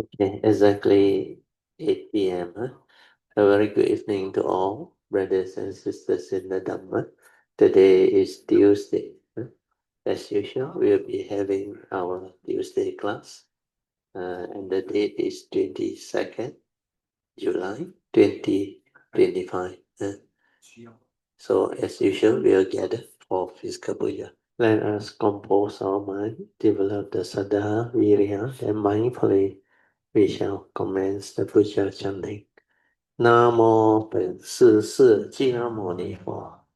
Okay, exactly 8 p.m. Huh? A very good evening to all brothers and sisters in the Dhamma. Today is Tuesday. As usual, we'll be having our Tuesday class, and the date is 22nd July 2025. So, as usual, we'll gather for physical puja. Let us compose our mind, develop the saddha, virya, and mindfully we shall commence the Puja chanting. Namo 本师释迦牟尼佛。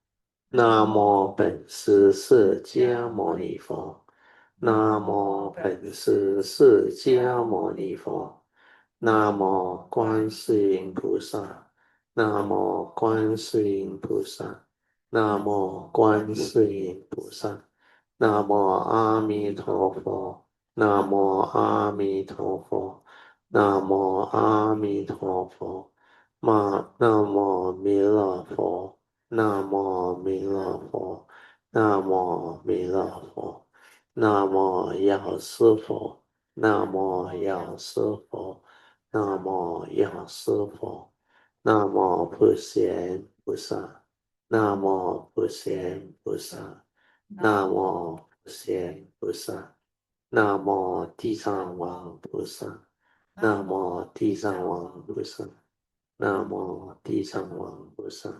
Namo 本师释迦牟尼佛。Namo 本师释迦牟尼佛。Namo 观世音菩萨。Namo 观世音菩萨。Namo 观世音菩萨。Namo 阿弥陀佛。Namo 阿弥陀佛。南无阿弥陀佛，南无弥勒佛，南无弥勒佛，南无弥勒佛，南无药师佛，南无药师佛，南无药师佛，南无普贤菩萨，南无普贤菩萨，南无普贤菩萨，南无地藏王菩萨。南无地藏王菩萨，南无地藏王菩萨，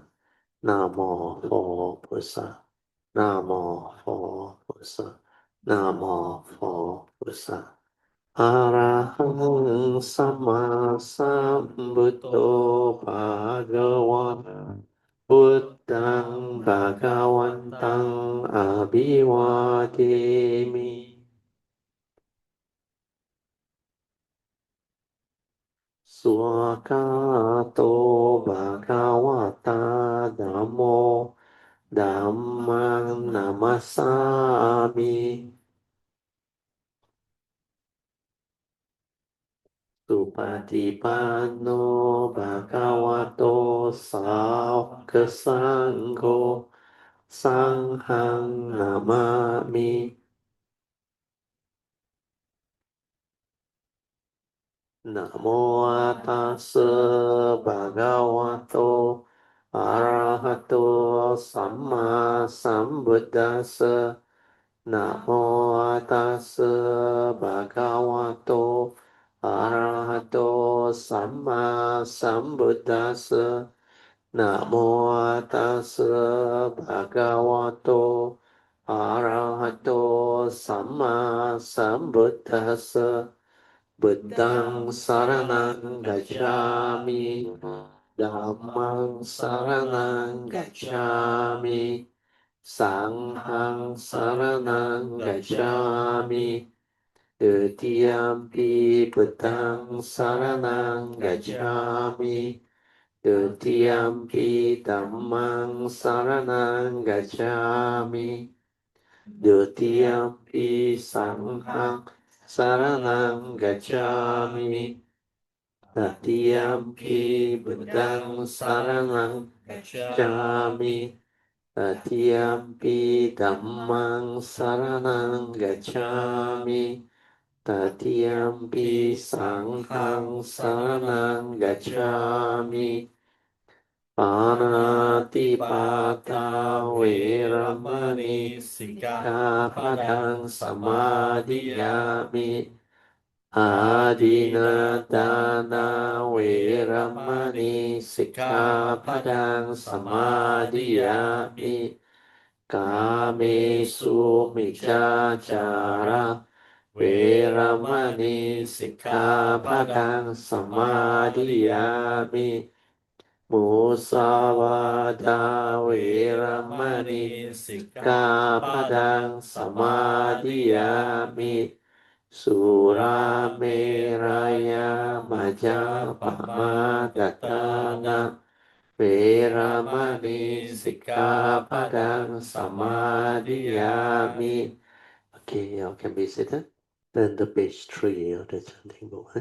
南无佛菩萨，南无佛菩萨，南无佛菩萨。阿拉汉萨玛萨布多巴格瓦，布当巴嘎วัน当阿比瓦提米。Swakato Bhagavata Dhammo Dhammang Namasami Supatipanno Bhagavato Sāvaka Sangho Sanghang Namami Namo tassa bhagavato arahato samma sambuddhassa. Namo tassa bhagavato arahato samma sambuddhassa. Namo tassa bhagavato arahato samma sambuddhassa. Buddhang saranang gacchami, Dhammang saranang gacchami, Sanghang saranang gacchami, Dutiyampi Buddhang saranang gacchami, Dutiyampi Dhammang saranang gacchami, Dutiyampi Sanghang saranang gacchami. Tatiyampi buddhang saranang gacchami. Tatiyampi dhammang saranang gacchami. Tatiyampi sanghang saranang gacchami. Panatipata veramani sikkhapadang samadhiyami. Adinatana veramani sikkhapadang samadhiyami. Kamesu miccācara veramani sikkhapadang samadhiyami. Musavada veramani sikkhapadang samadhiyami. Surameraya majapamadatana veramani sikkhapadang samadhiyami. Okay, you can be seated. Turn to page 3 of the chanting book.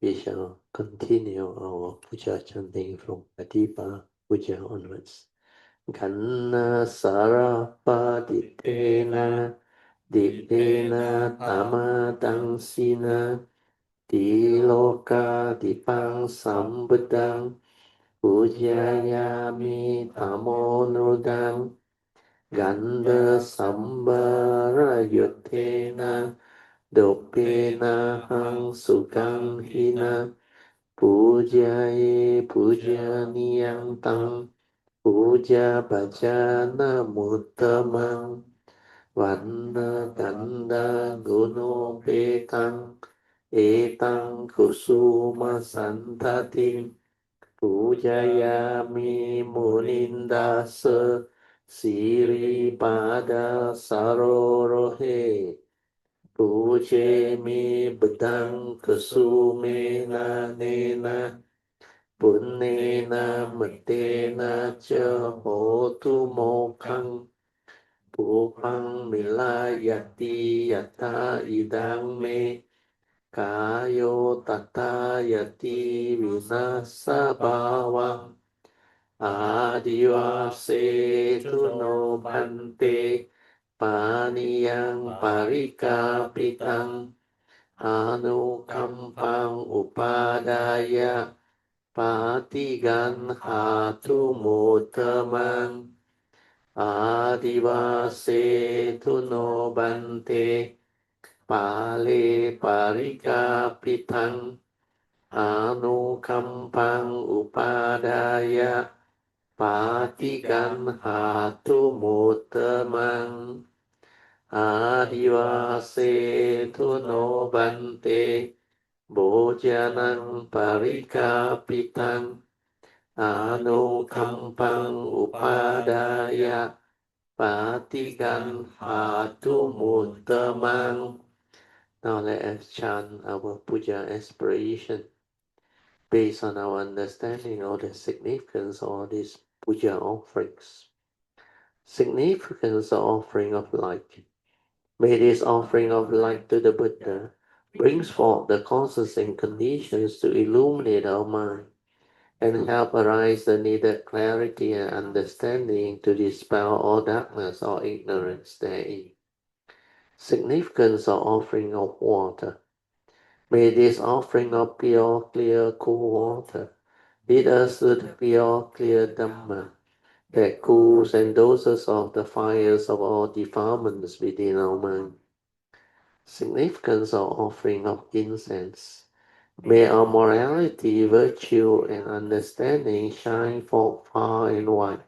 We shall continue our puja chanting from Patipa Puja onwards. Ganna Sarapaditena Dipena Tamadansina Ti loka dipang sambuddhang Pujayami tamonudang Ganda sambara yutena Dopena hang sukang hina Pujaye pujaniyang tang Puja bhajana muttamang Vanna danda guno petang Etang kusuma santatim Pujayami munindasa Siri pada sarorohe Pujemi bedang kesumena nena Punnena metena ca hotu mokhang Pupang milayati yata idang me Kayo tata yati vinasa bhavang Adivase no bhante Paniyang parikapitang Anukampang upadaya Patigan hatu mutamang Adivase no bhante Pale parikapitang Anukampang upadaya Patikan hatu mutamang Adivase no bante Bojanang parikapitang Anukampang upadaya Patikan hatu mutamang. Now let us chant our puja aspiration based on our understanding of the significance of these puja offerings. Significance of offering of light. May this offering of light to the Buddha brings forth the causes and conditions to illuminate our mind and help arise the needed clarity and understanding to dispel all darkness or ignorance therein. Significance of offering of water. May this offering of pure, clear, cool water lead us to the pure, clear Dhamma that cools and doses off the fires of all defilements within our mind. Significance of offering of incense. May our morality, virtue, and understanding shine forth far and wide,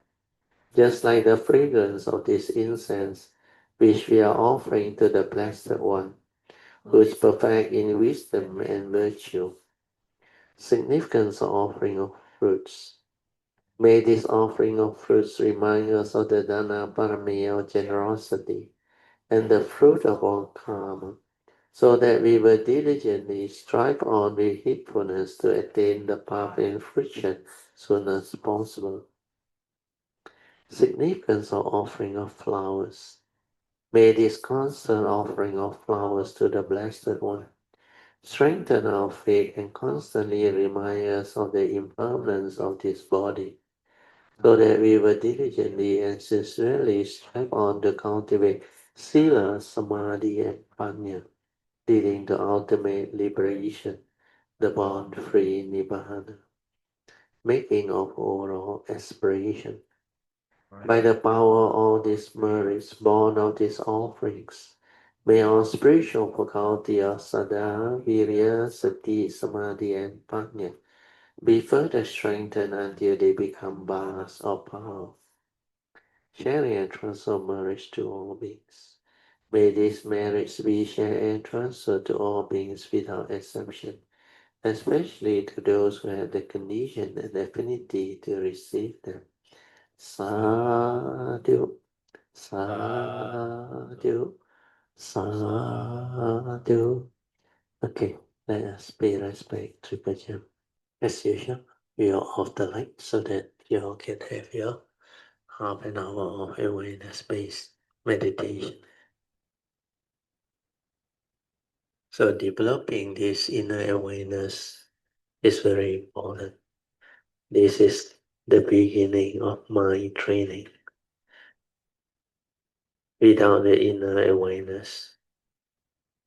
just like the fragrance of this incense which we are offering to the Blessed One, who is perfect in wisdom and virtue. Significance of offering of fruits. May this offering of fruits remind us of the Dana Parami of generosity and the fruit of all karma, so that we will diligently strive on with heedfulness to attain the path and fruition soon as possible. Significance of offering of flowers. May this constant offering of flowers to the Blessed One strengthen our faith and constantly remind us of the impermanence of this body, so that we will diligently and sincerely strive on to cultivate Sila, Samadhi, and Panya, leading to ultimate liberation, the born-free Nibbana. Making of overall aspiration. By the power of all these merits born of these offerings, may our spiritual faculty of Sada, Virya, Sati, Samadhi, and Panya be further strengthened until they become bars of power, sharing and transfer merits to all beings. May these merits be shared and transferred to all beings without exception, especially to those who have the condition and affinity to receive them. Sadhu, sadhu, sadhu. Okay, let us pay respect to Puja. As usual, we are off the light so that you all can have your half an hour of awareness-based meditation. So developing this inner awareness is very important. This is the beginning of mind training. Without the inner awareness,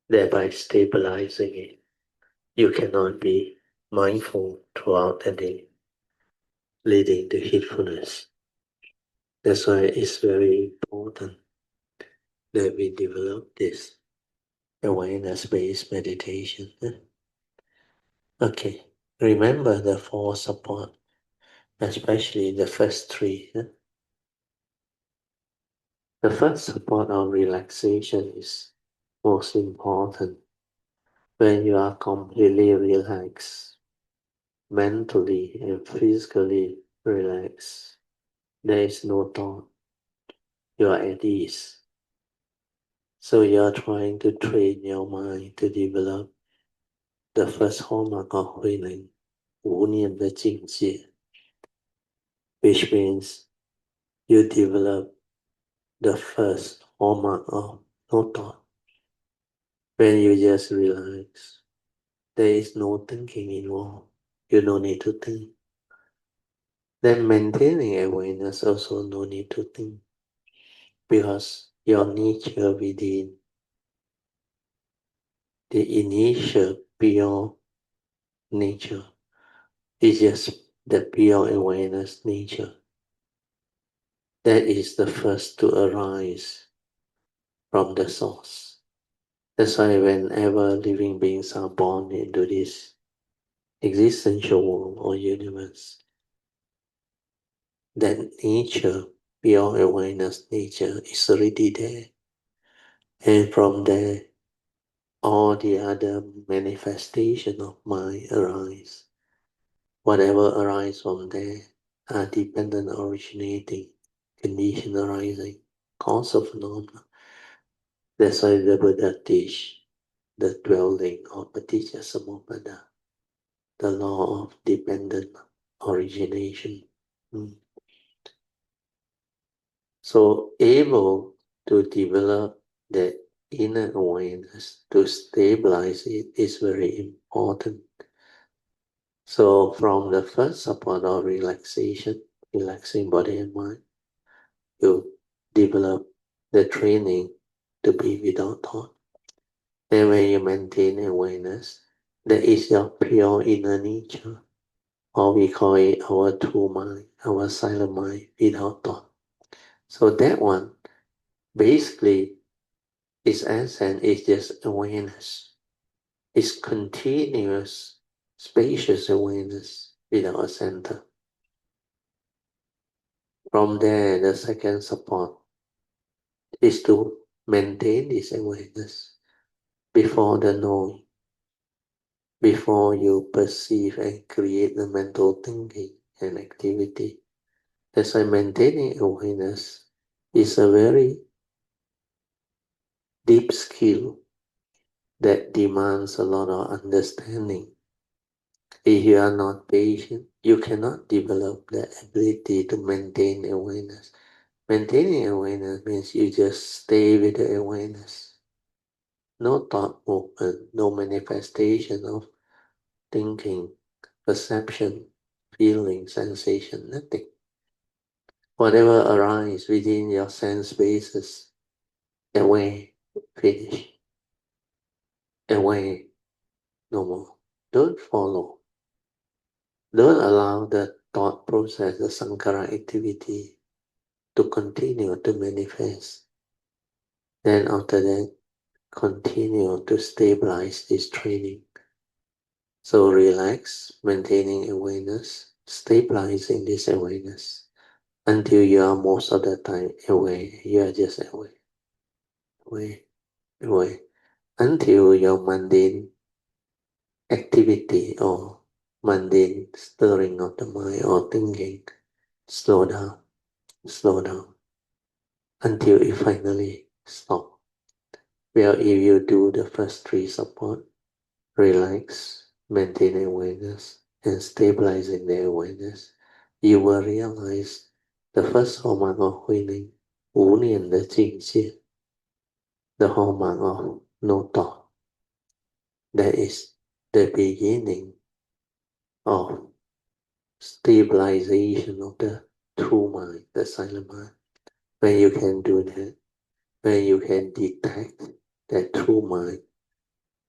thereby stabilizing it, you cannot be mindful throughout the day, leading to heedfulness. That's why it's very important that we develop this awareness-based meditation. Okay, remember the four support, especially the first three. The first support of relaxation is most important. When you are completely relaxed, mentally and physically relaxed, there is no thought. You are at ease. So you are trying to train your mind to develop the first hallmark of healing, 无念的境界, which means you develop the first hallmark of no thought. When you just relax, there is no thinking involved. You don't need to think. Then maintaining awareness also no need to think, because your nature within the initial pure nature is just the pure awareness nature. That is the first to arise from the source. That's why whenever living beings are born into this existential world or universe, that nature, pure awareness nature, is already there. And from there, all the other manifestation of mind arise. Whatever arises from there are dependent originating, condition arising, cause of phenomena. That's why the Buddha teach the dwelling of Paticca Samuppada, the law of dependent origination. So able to develop the inner awareness, to stabilize it, is very important. So from the first support of relaxation, relaxing body and mind, you develop the training to be without thought. And when you maintain awareness, that is your pure inner nature, or we call it our true mind, our silent mind without thought. So that one, basically, its essence is just awareness. It's continuous, spacious awareness without a center. From there, the second support is to maintain this awareness before the knowing, before you perceive and create the mental thinking and activity. That's why maintaining awareness is a very deep skill that demands a lot of understanding. If you are not patient, you cannot develop the ability to maintain awareness. Maintaining awareness means you just stay with the awareness. No thought movement, no manifestation of thinking, perception, feeling, sensation, nothing. Whatever arises within your sense bases, away, finish. Away, no more. Don't follow. Don't allow the thought process, the sankhara activity, to continue to manifest. Then after that, continue to stabilize this training. So relax, maintaining awareness, stabilizing this awareness until you are most of the time away. You are just away, until your mundane activity or mundane stirring of the mind or thinking slow down, until it finally stops. Well, if you do the first three support, relax, maintain awareness, and stabilizing the awareness, you will realize the first hallmark of healing, 无念的境界, the hallmark of no thought. That is the beginning of stabilization of the true mind, the silent mind. When you can do that, when you can detect that true mind,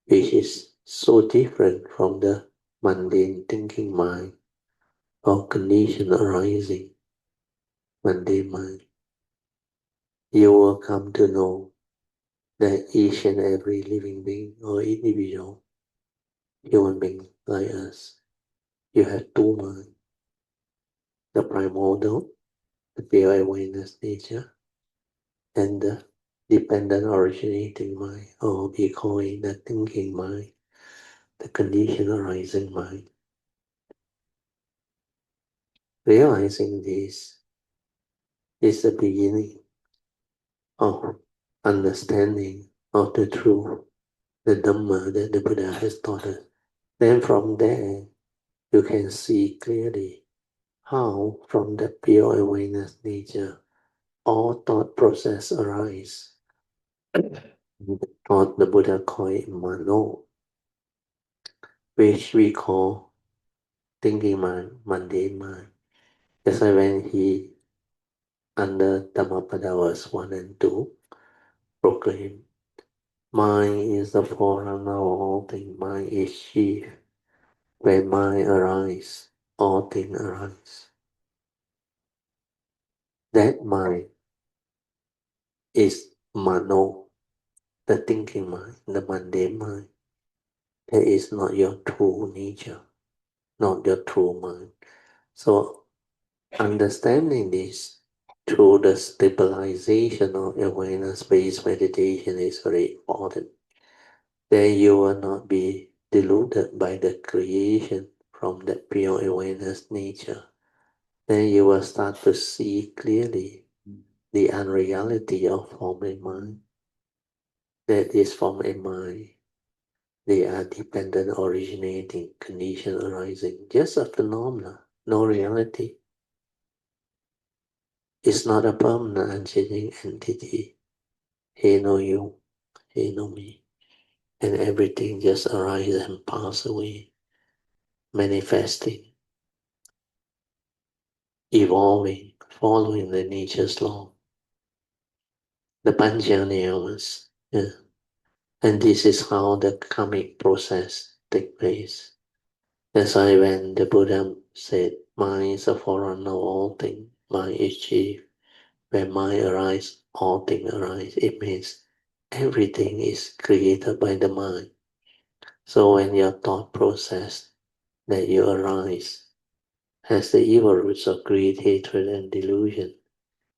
which is so different from the mundane thinking mind or condition arising mundane mind. You will come to know that each and every living being or individual, human being like us, you have two minds, the primordial, the pure awareness nature, and the dependent originating mind, or we call it the thinking mind, the condition arising mind. Realizing this is the beginning of understanding of the truth, the Dhamma that the Buddha has taught us. Then from there, you can see clearly how from the pure awareness nature, all thought process arise. Thought the Buddha called it mano, which we call thinking mind, mundane mind. That's why when he, under Dhammapada verse 1 and 2, proclaimed, mind is the forerunner of all things, mind is chief. When mind arises, all things arise. That mind is mano, the thinking mind, the mundane mind. That is not your true nature, not your true mind. So understanding this through the stabilization of awareness-based meditation is very important. Then you will not be deluded by the creation from that pure awareness nature. Then you will start to see clearly the unreality of form and mind. That is form and mind. They are dependent, originating, condition arising, just a phenomena, no reality. It's not a permanent, unchanging entity. He know you, he know me. And everything just arises and passes away, manifesting, evolving, following the nature's law. The Panchaniyamas. Yeah. And this is how the karmic process takes place. That's why when the Buddha said, mind is a forerunner of all things, mind is chief. When mind arises, all things arise. It means everything is created by the mind. So when your thought process that you arise has the evil roots of greed, hatred, and delusion,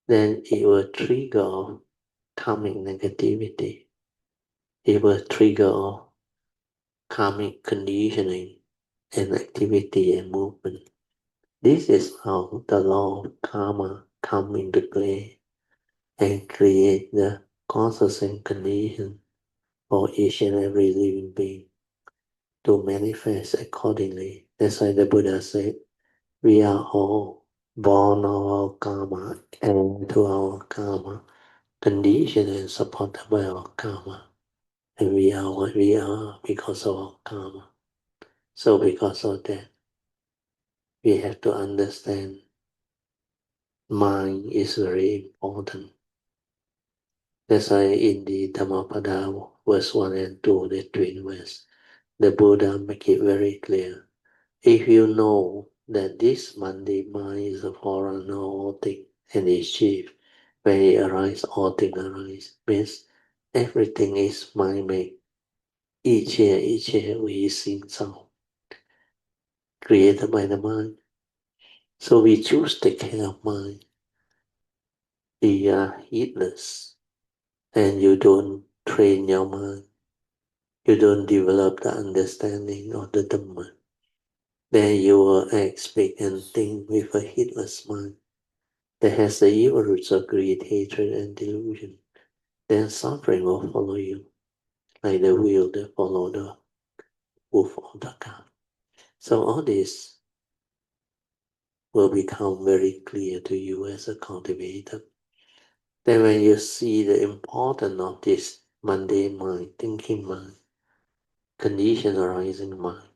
then it will trigger karmic negativity. It will trigger karmic conditioning and activity and movement. This is how the law of karma come into play and create the causes and conditions for each and every living being to manifest accordingly. That's why the Buddha said, we are all born of our karma and to our karma, conditioned and supported by our karma. And we are what we are because of our karma. So because of that, we have to understand mind is very important. That's why in the Dhammapada verse 1 and 2, the twin verse, the Buddha make it very clear. If you know that this mundane mind is a forerunner of all things and is chief, when it arises, all things arise. Means everything is mind-made. Each year we sing sound, created by the mind. So we choose to take care of mind. We are heedless, and you don't train your mind. You don't develop the understanding of the Dhamma. Then you will act, speak, and think with a heedless mind that has the evil roots of greed, hatred, and delusion. Then suffering will follow you, like the wheel that follow the hoof of the car. So all this will become very clear to you as a cultivator. Then when you see the importance of this mundane mind, thinking mind, condition arising mind,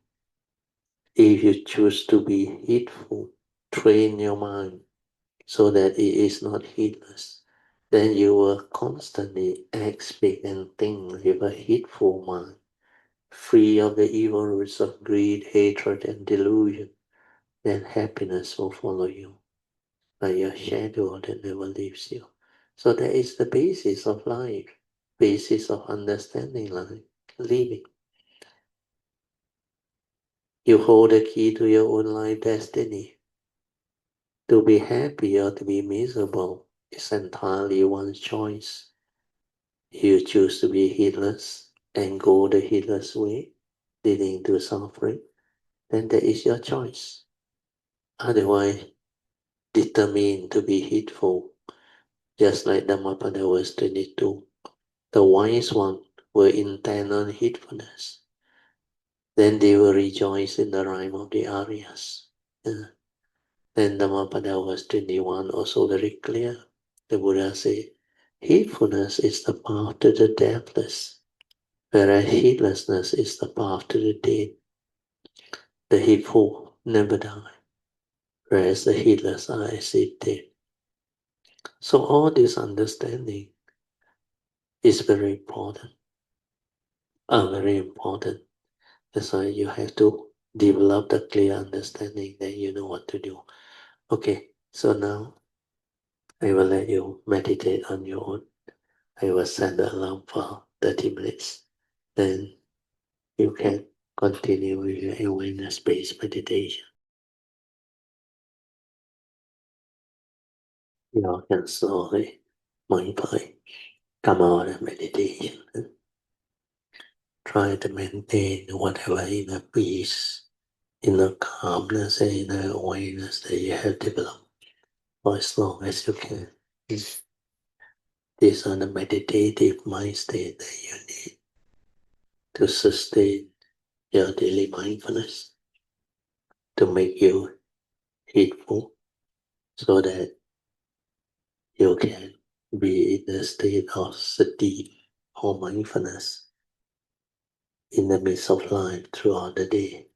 if you choose to be heedful, train your mind so that it is not heedless, then you will constantly act, speak, and think with a heedful mind. free of the evil roots of greed, hatred, and delusion, then happiness will follow you, like your shadow that never leaves you. So that is the basis of life, basis of understanding life, living. You hold the key to your own life destiny. To be happy or to be miserable is entirely one's choice. You choose to be heedless and go the heedless way, leading to suffering, then that is your choice. Otherwise, determined to be heedful, just like Dhammapada verse 22. The wise one will intend on heedfulness. Then they will rejoice in the rhyme of the Aryas. Then Dhammapada verse 21 also very clear. The Buddha said, heedfulness is the path to the deathless, whereas heedlessness is the path to the dead. The heedful never die, whereas the heedless are as if dead. So all this understanding is very important. Very important. That's why you have to develop the clear understanding that you know what to do. Okay, so now I will let you meditate on your own. I will set the alarm for 30 minutes. Then you can continue with your awareness-based meditation. You can slowly, mindfully come out of meditation. Try to maintain whatever inner peace, inner calmness, and inner awareness that you have developed for as long as you can. These are the meditative mind state that you need to sustain your daily mindfulness, to make you heedful, so that you can be in a state of sati or mindfulness in the midst of life throughout the day.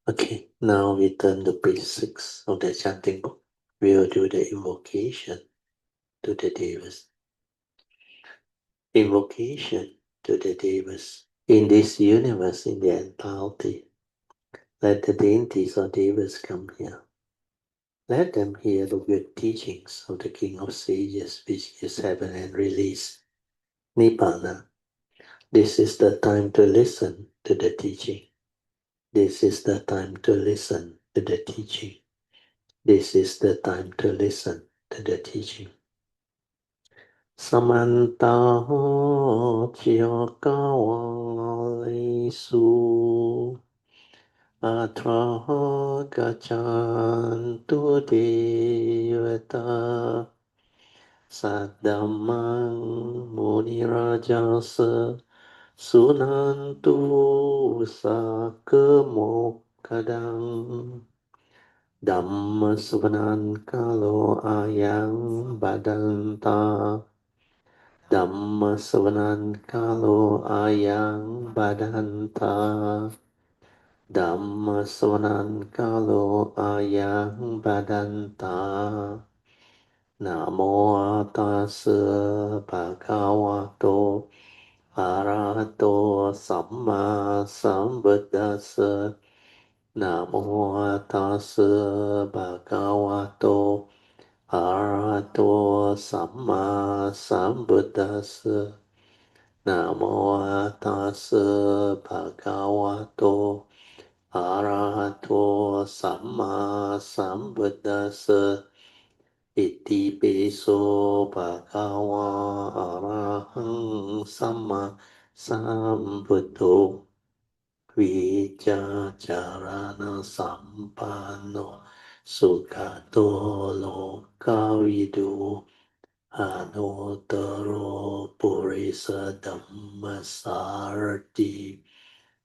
Okay, now we turn to page 6 of the chanting book. We will do the invocation to the Devas. Invocation to the Devas. In this universe, in the entirety, let the deities or Devas come here. Let them hear the good teachings of the King of Sages, which is heaven and release, Nibbana. This is the time to listen to the teaching. This is the time to listen to the teaching. This is the time to listen to the teaching. Samanta Chiyakawalisu Atra Gachantu Devata Saddamang Munirajasa Sunantu Sakemokadang Dhamma Savanan Kalo Ayang Badanta Dhamma Savanan Kalo Ayang Badanta Dhamma Savanan Kalo Ayang Badanta Namo Tassa Bhagavato Arahato Samma Sambuddhassa Namo Tassa Bhagavato Arahato Samma Sambuddhassa Namo Tassa Bhagavato Arahato Samma Sambuddhassa Iti Piso Bhagava Arahang Samma Sambuddho Vijajarana Sampanno Sukhato Lokavidu Anotaro Purisa Dhammasarti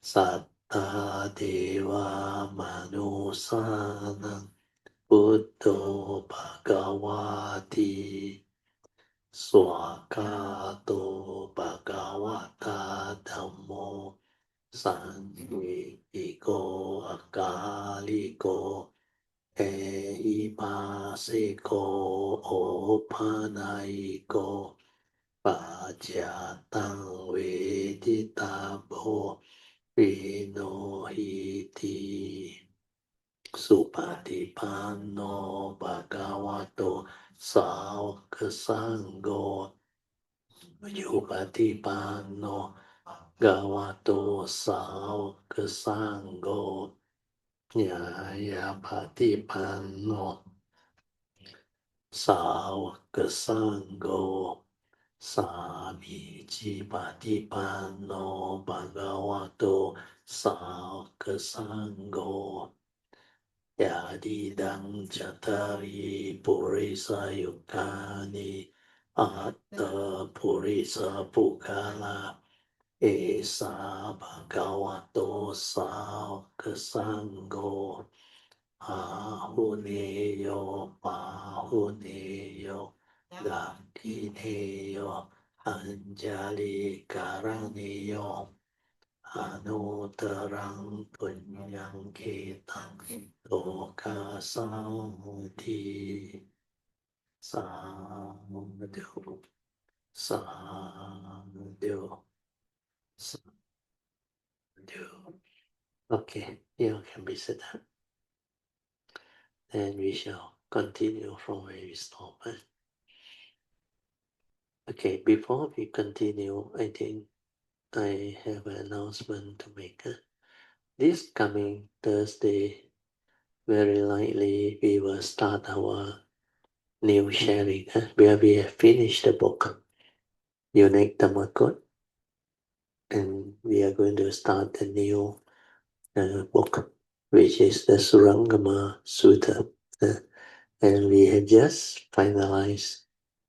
Satta Deva Manusanam Buddho Bhagavati Swakato Bhagavata Dhammo Sanghiko Akaliko Ehipasiko Opanaiko ปัจจาตังเวทิตาโภวิโนหิติสุปฏิปันโนภะคะวะโตสาวกสังโฆยุปฏิปันโนภะคะวะโตสาวกสังโฆญาญาปฏิปันโนสาวกสังโฆสามีจิปฏิปันโนภะคะวะโตสาวกสังโฆยาดิดังจัตตาริปุริสายุคานิอัตตปุริสปุคาลาเอสาภะคะวะโตสาวกสังโฆอาหุเนโยปาหุเนโยกัมพิเนโยอัญจาลิการะเนโยอนุตรังปุญญังเกตังโลกาสังทีสาธุสาธุสาธุ Okay, you can be set up. Then we shall continue from where we stop. Okay, before we continue, I think I have an announcement to make. This coming Thursday, very likely we will start our new sharing where we have finished the book, Unique Dhamma Code, and we are going to start a new book, which is the Surangama Sutta. And we have just finalized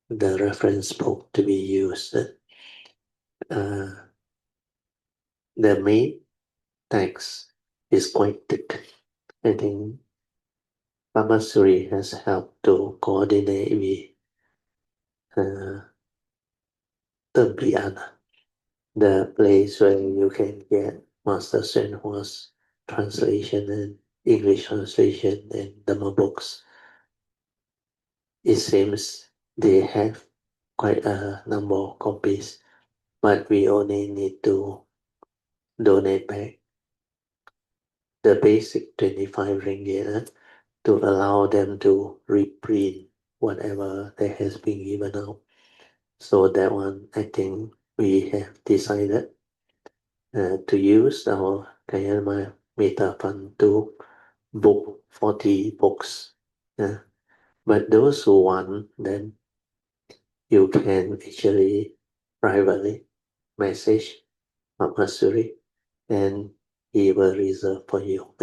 the reference book to be used. The main text is quite thick. I think Pamasuri has helped to coordinate with Templiana, the place where you can get Master Senhua's translation and English translation and Dhamma books. It seems they have quite a number of copies, but we only need to donate back the basic 25 ringgit to allow them to reprint whatever that has been given out. So that one, I think we have decided to use our Kayama Meta Fund to book 40 books. But those who want, then you can actually privately message Masuri and he will reserve for you.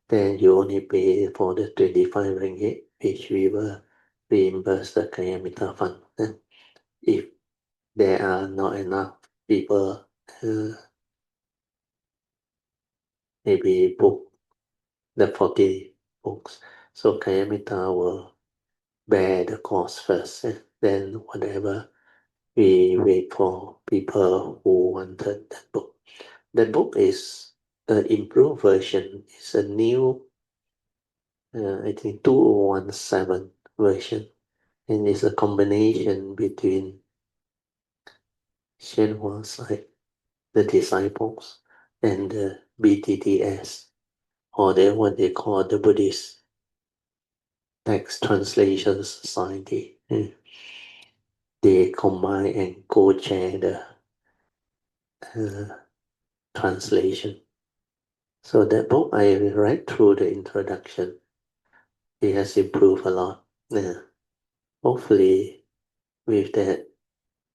Then you only pay for the 25 ringgit, which we will reimburse the Kayamita Fund. If there are not enough people, maybe book the 40 books. So Kayamita will bear the cost first. Then whatever, we wait for people who wanted that book. That book is an improved version. It's a new, I think 2017 version. And it's a combination between Shenhua side, the disciples, and the BTTS, or what they call the Buddhist Text Translation Society. They combine and co-chair the translation. So that book, I read through the introduction. It has improved a lot. Hopefully, with that,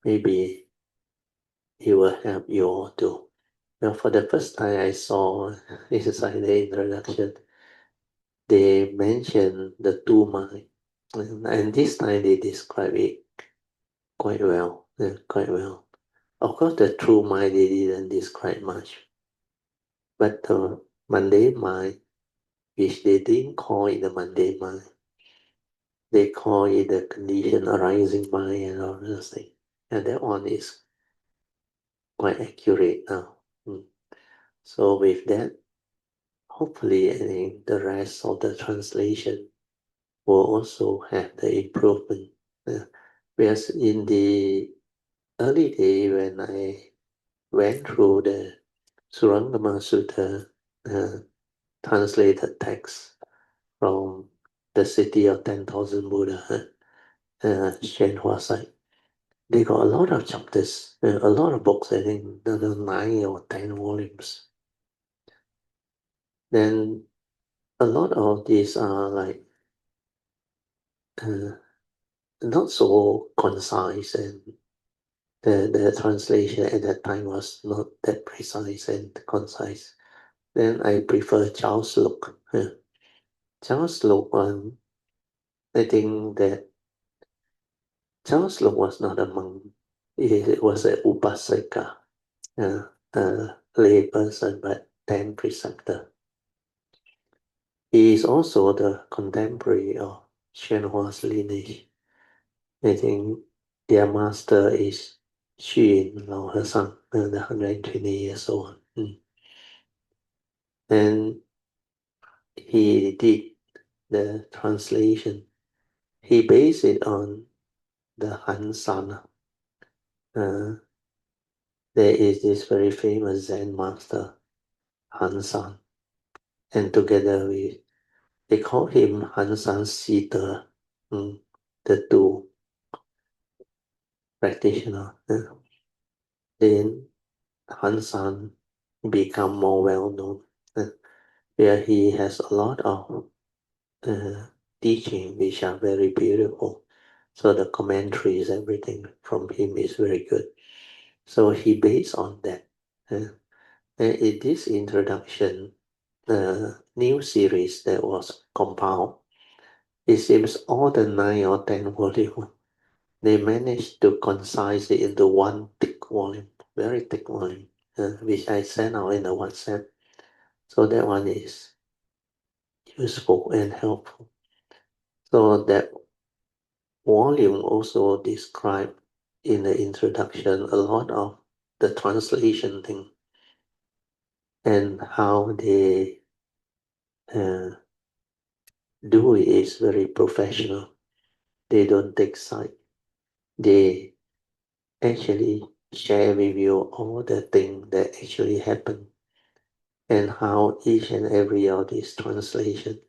maybe it will help you all too. Well, for the first time I saw inside the introduction, they mentioned the two mind, and this time they describe it quite well. Of course, the true mind they didn't describe much, but the mundane mind, which they didn't call it the mundane mind, they call it the conditioned arising mind and all those things, and that one is quite accurate now. So with that, hopefully, I think the rest of the translation will also have the improvement. Whereas in the early day when I went through the Surangama Sutta translated text from the city of 10,000 Buddha, Shenhua site. They got a lot of chapters, a lot of books, I think 9 or 10 volumes. Then a lot of these are like not so concise, and the translation at that time was not that precise and concise. Then I prefer Charles Luk. Charles Luk one, I think that Charles Luk was not a monk. He was a upasaka, a lay person, but then preceptor. He is also the contemporary of Shenhua's lineage. I think their master is Hsuan Lao和尚, the 120 years old. And he did the translation. He based it on the Hsuan. There is this very famous Zen master, Hsuan. And together they call him Hsuan Sita, the two practitioners. Then Hsuan become more well known, where he has a lot of teaching which are very beautiful. So the commentaries, everything from him is very good. So he based on that. And in this introduction, new series that was compiled, it seems all the 9 or 10 volumes, they managed to concise it into one thick volume, very thick volume, which I sent out in the WhatsApp. So that one is useful and helpful. So that volume also described in the introduction a lot of the translation thing and how they do it is very professional. They don't take side. They actually share with you all the things that actually happen and how each and every of these translation,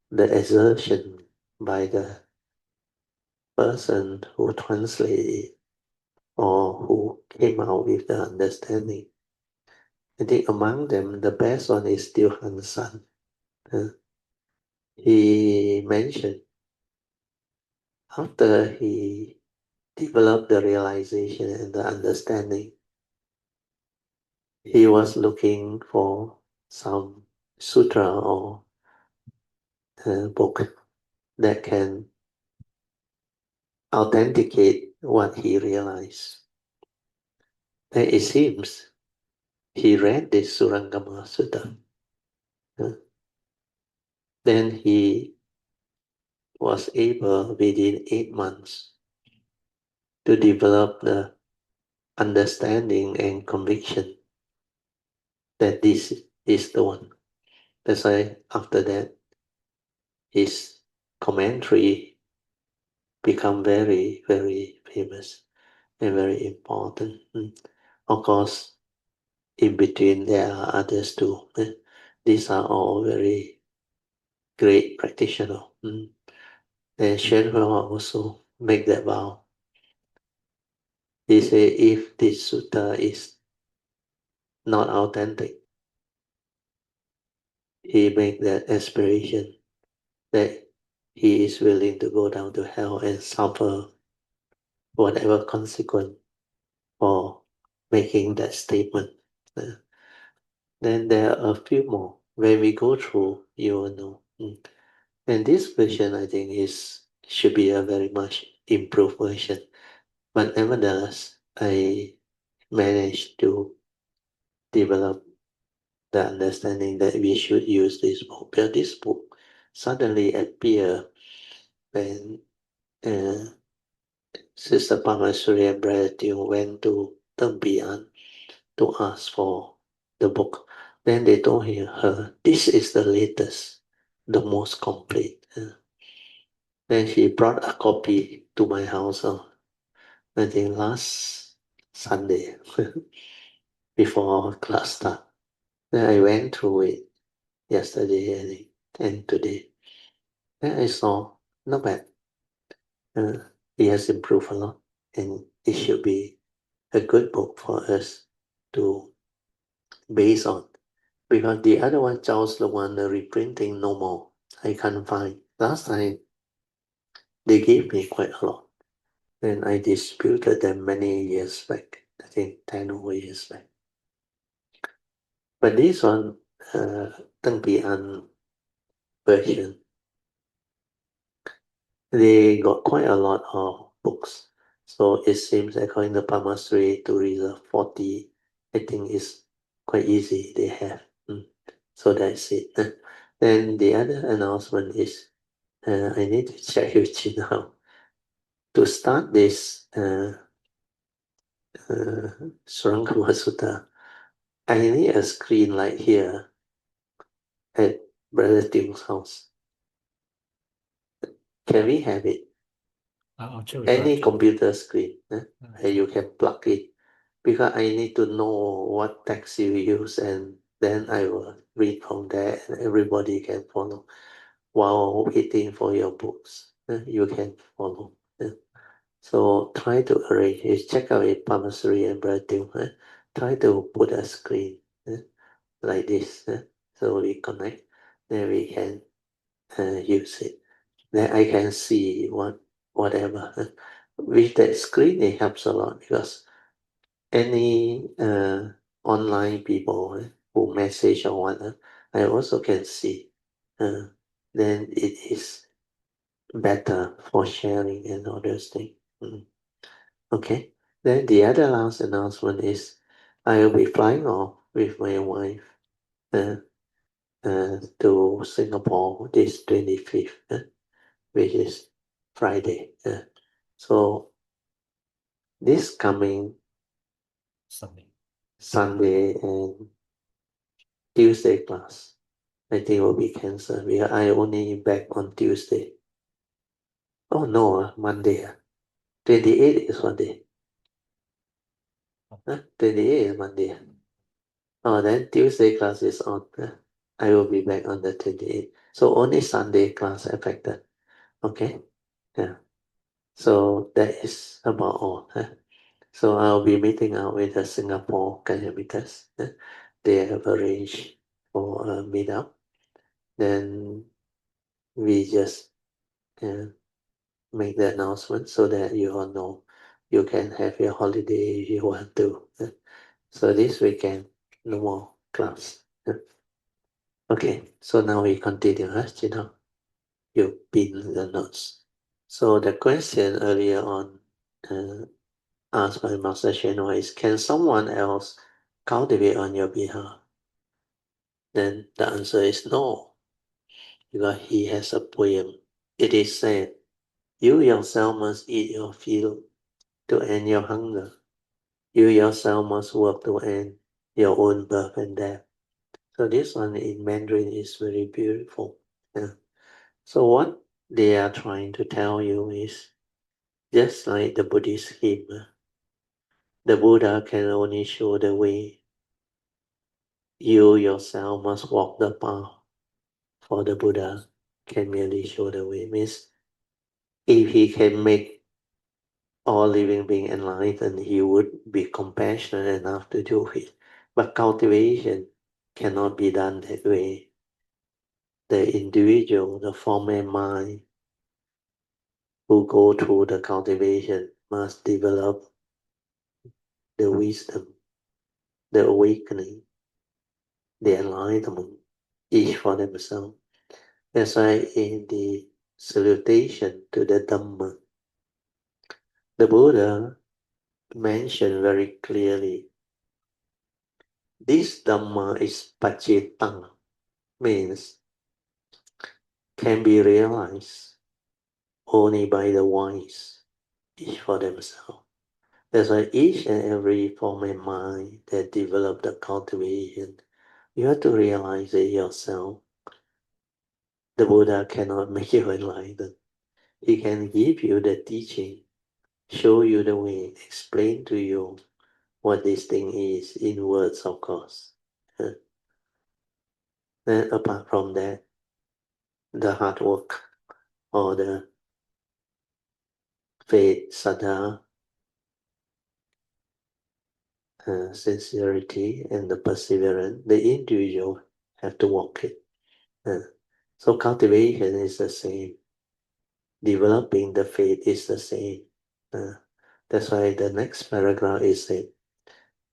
the exertion by the person who translated it or who came out with the understanding. I think among them, the best one is still Hsuan. He mentioned after he developed the realization and the understanding, he was looking for some sutra or book that can authenticate what he realized. And it seems he read this Surangama Sutta. Then he was able within 8 months to develop the understanding and conviction that this is the one. That's why after that, his commentary become very, very famous and very important. Of course, in between there are others too. These are all very great practitioners. And Shenhua also make that vow. He say if this sutta is not authentic, he make that aspiration that he is willing to go down to hell and suffer whatever consequence for making that statement. Then there are a few more. When we go through, you will know. And this version, I think, should be a very much improved version. But nevertheless, I managed to develop the understanding that we should use this book. Because this book suddenly appeared when Sister Pamasuri and Brother Teo went to Tempian to ask for the book. Then they told her, this is the latest, the most complete. Then she brought a copy to my house. I think last Sunday before class start. Then I went through it yesterday, I think, and today. Then I saw, not bad. It has improved a lot, and it should be a good book for us to base on. Because the other one, Charles the one, the reprinting, no more. I can't find. Last time, they gave me quite a lot. And I disputed them many years back. I think 10 over years back. But this one, Teng Pian version, they got quite a lot of books. So it seems according to Pamasri to reserve 40, I think is quite easy they have. So that's it. Then the other announcement is I need to check with you now. To start this Hsuan Sutta, I need a screen like here at Brother Tim's house. Can we have it? I'll check with Any Brother. computer screen, and you can plug it. Because I need to know what text you use, and then I will read from there, and everybody can follow. While waiting for your books, you can follow. So try to arrange it. Check out it, Pamasri and Brother Tim. Try to put a screen like this, so we connect. Then we can use it. Then I can see whatever. With that screen, it helps a lot because any online people who message or whatnot, I also can see. Then it is better for sharing and all those things. Okay. Then the other last announcement is I will be flying off with my wife to Singapore this 25th, which is Friday. So this coming Sunday and Tuesday class, I think will be cancelled because I only back on Tuesday. Oh no, Monday. 28 is what day? 28 is Monday. Oh, then Tuesday class is on. I will be back on the 28th. So only Sunday class affected. Okay. Yeah. So that is about all. So I'll be meeting out with the Singapore Kanyamitas. They have arranged for a meetup. Then we just make the announcement so that you all know you can have your holiday if you want to. So this weekend, no more class. Okay, so now we continue, Gina. You pin the notes. So the question earlier on asked by Master Shenhua is, can someone else cultivate on your behalf? Then the answer is no, because he has a poem. It is said, you yourself must eat your fill to end your hunger. You yourself must work to end your own birth and death. So this one in Mandarin is very beautiful. So what they are trying to tell you is, just like the Buddhist hymn, the Buddha can only show the way. You yourself must walk the path. For the Buddha can merely show the way. Means if he can make all living beings enlightened, he would be compassionate enough to do it. But cultivation cannot be done that way. The individual, the former mind, who go through the cultivation must develop the wisdom, the awakening, the enlightenment, each for themselves. That's why in the salutation to the Dhamma, the Buddha mentioned very clearly, this Dhamma is pacitang, means can be realized only by the wise, each for themselves. That's why each and every form of mind that develop the cultivation, you have to realize it yourself. The Buddha cannot make you enlightened. He can give you the teaching, show you the way, explain to you what this thing is in words, of course. Then apart from that, the hard work or the faith, saddha, sincerity, and the perseverance, the individual have to walk it. So cultivation is the same. Developing the faith is the same. That's why the next paragraph is said,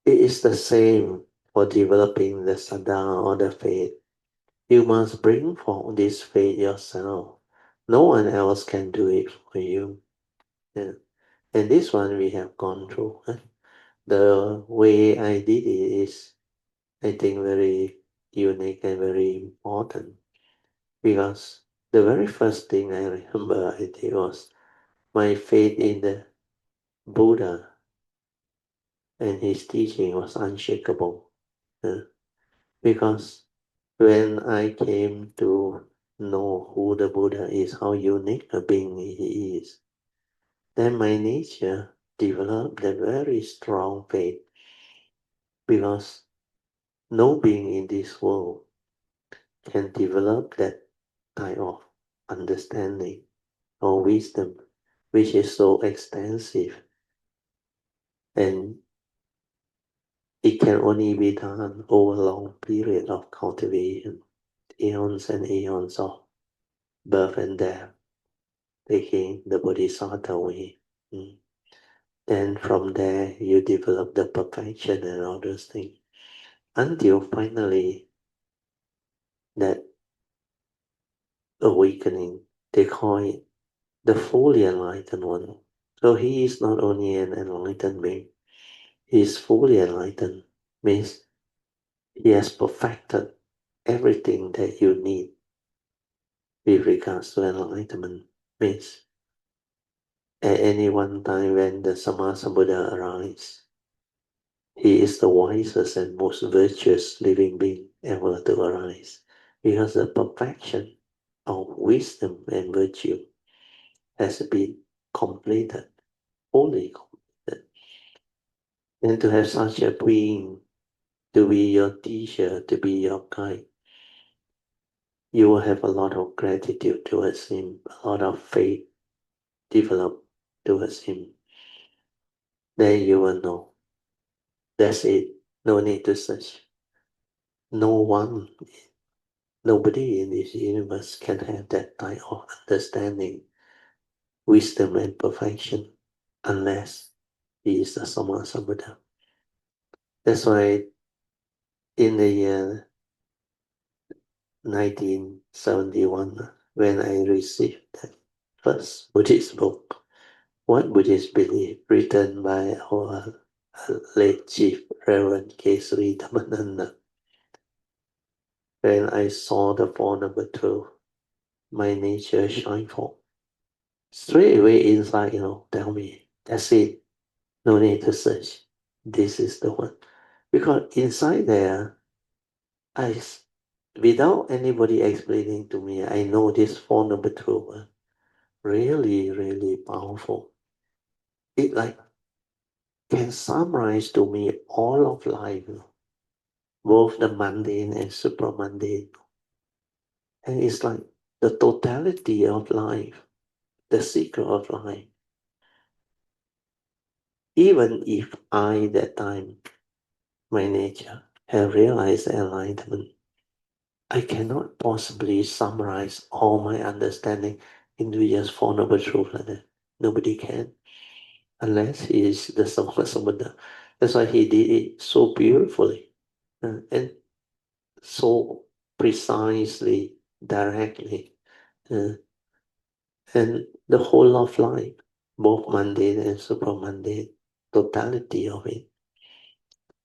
it is the same for developing the saddha or the faith. You must bring forth this faith yourself. No one else can do it for you. And this one we have gone through. The way I did it is, I think, very unique and very important. Because the very first thing I remember I did was my faith in the Buddha and his teaching was unshakable. Because when I came to know who the Buddha is, how unique a being he is, then my nature developed a very strong faith. Because no being in this world can develop that type of understanding or wisdom, which is so extensive. And it can only be done over a long period of cultivation, eons and eons of birth and death, taking the bodhisattva way. Then from there, you develop the perfection and all those things. Until finally, that awakening, they call it the fully enlightened one. So he is not only an enlightened being, he is fully enlightened, means he has perfected everything that you need with regards to enlightenment. Means at any one time when the Sammasambuddha arrives, he is the wisest and most virtuous living being ever to arise, because the perfection of wisdom and virtue has been completed, fully completed. And to have such a being to be your teacher, to be your guide, you will have a lot of gratitude towards him, a lot of faith developed towards him. Then you will know. That's it. No need to search. Nobody in this universe can have that type of understanding, wisdom and perfection, unless he is the Sammasambuddha. That's why in the year 1971, when I received that first Buddhist book, What Buddhists Believe, written by our late Chief Reverend Kesari Dhammananda, when I saw the Four Noble Truths, my nature shined forth. Straight away inside, tell me, that's it. No need to search. This is the one. Because inside there, without anybody explaining to me, I know this Four Noble Truths really, really powerful. It can summarize to me all of life, both the mundane and supramundane. And it's like the totality of life, the secret of life. Even if I, that time, my nature, have realized enlightenment, I cannot possibly summarize all my understanding into just Four Noble Truths like that. Nobody can, unless he is the Sammasambuddha. That's why he did it so beautifully and so precisely, directly. And the whole of life, both mundane and supramundane, totality of it,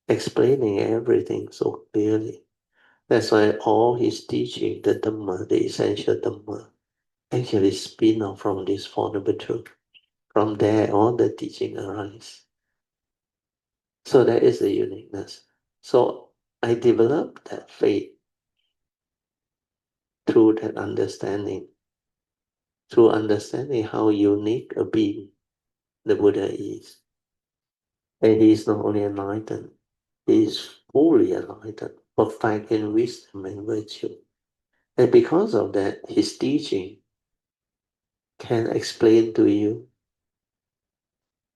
explaining everything so clearly. That's why all his teaching, the Dhamma, the essential Dhamma, actually spin off from this Four Noble Truths. From there, all the teaching arise. So that is the uniqueness. So I developed that faith through that understanding, through understanding how unique a being the Buddha is. And he is not only enlightened, he is fully enlightened, perfect in wisdom and virtue. And because of that, his teaching can explain to you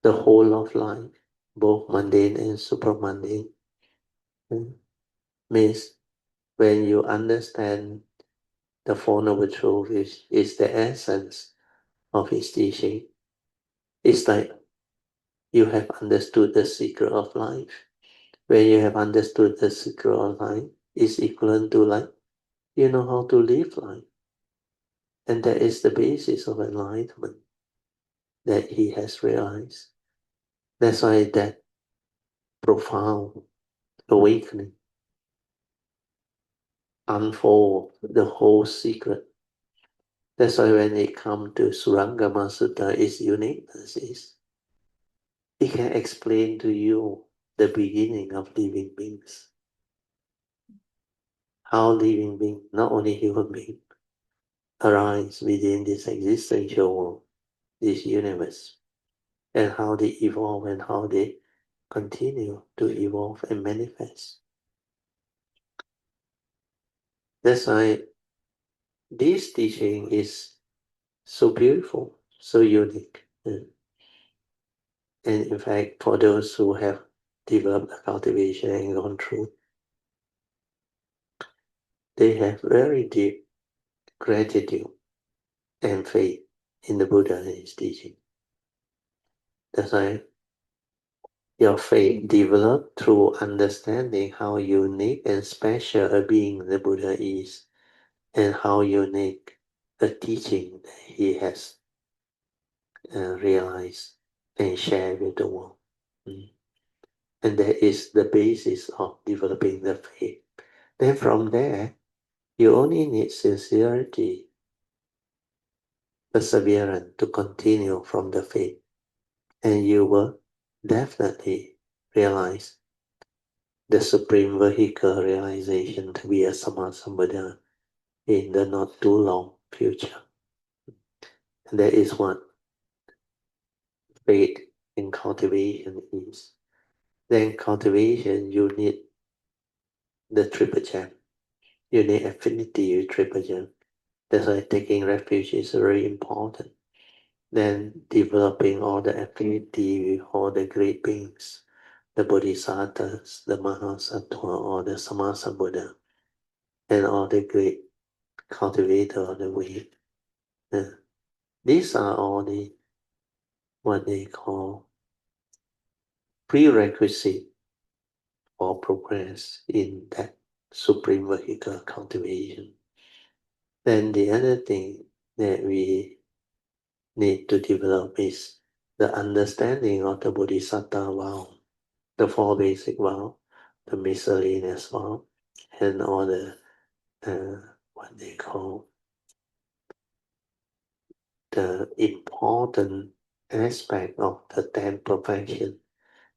the whole of life, both mundane and supramundane. Means when you understand the Four Noble Truths, which is the essence of his teaching, it's like you have understood the secret of life. When you have understood the secret of life, it's equivalent to like you know how to live life. And that is the basis of enlightenment that he has realized. That's why that profound awakening unfold the whole secret. That's why when it comes to Surangama Sutta, its uniqueness is it can explain to you the beginning of living beings. How living beings, not only human beings, arise within this existential world, this universe, and how they evolve and how they continue to evolve and manifest. That's why this teaching is so beautiful, so unique. And in fact, for those who have developed the cultivation and gone through, they have very deep gratitude and faith in the Buddha and his teaching. That's why your faith developed through understanding how unique and special a being the Buddha is, and how unique a teaching that he has realized and shared with the world. And that is the basis of developing the faith. Then from there, you only need sincerity, perseverance to continue from the faith. And you will definitely realize the supreme vehicle realization to be a Sammasambuddha in the not too long future. And that is what faith and cultivation is. Then cultivation, you need the triple gem. You need affinity with triple gem. That's why taking refuge is very important. Then developing all the affinity with all the great beings, the Bodhisattvas, the Mahasattva, or the Sammasambuddha, and all the great cultivator of the way. These are all the what they call prerequisite for progress in that supreme vehicle cultivation. Then the other thing that we need to develop is the understanding of the Bodhisattva vow, the four basic vow, the miscellaneous vow, and all the what they call the important aspect of the 10 perfection,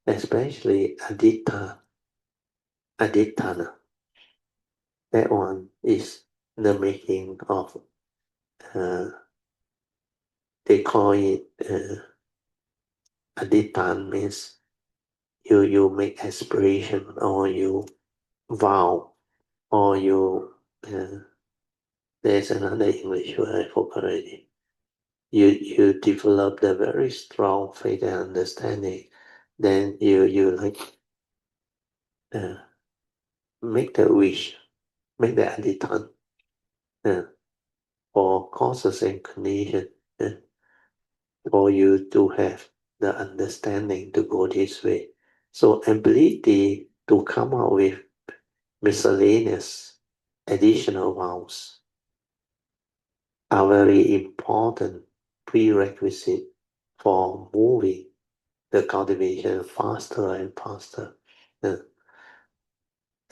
especially aditthana. That one is the making of, they call it adittan, means you make aspiration, or you vow, or you, there's another English word I forgot already. You develop the very strong faith and understanding, then you like make the wish, make the adittan for causes and conditions, for you to have the understanding to go this way. So ability to come out with miscellaneous additional vows are very important prerequisite for moving the cultivation faster and faster.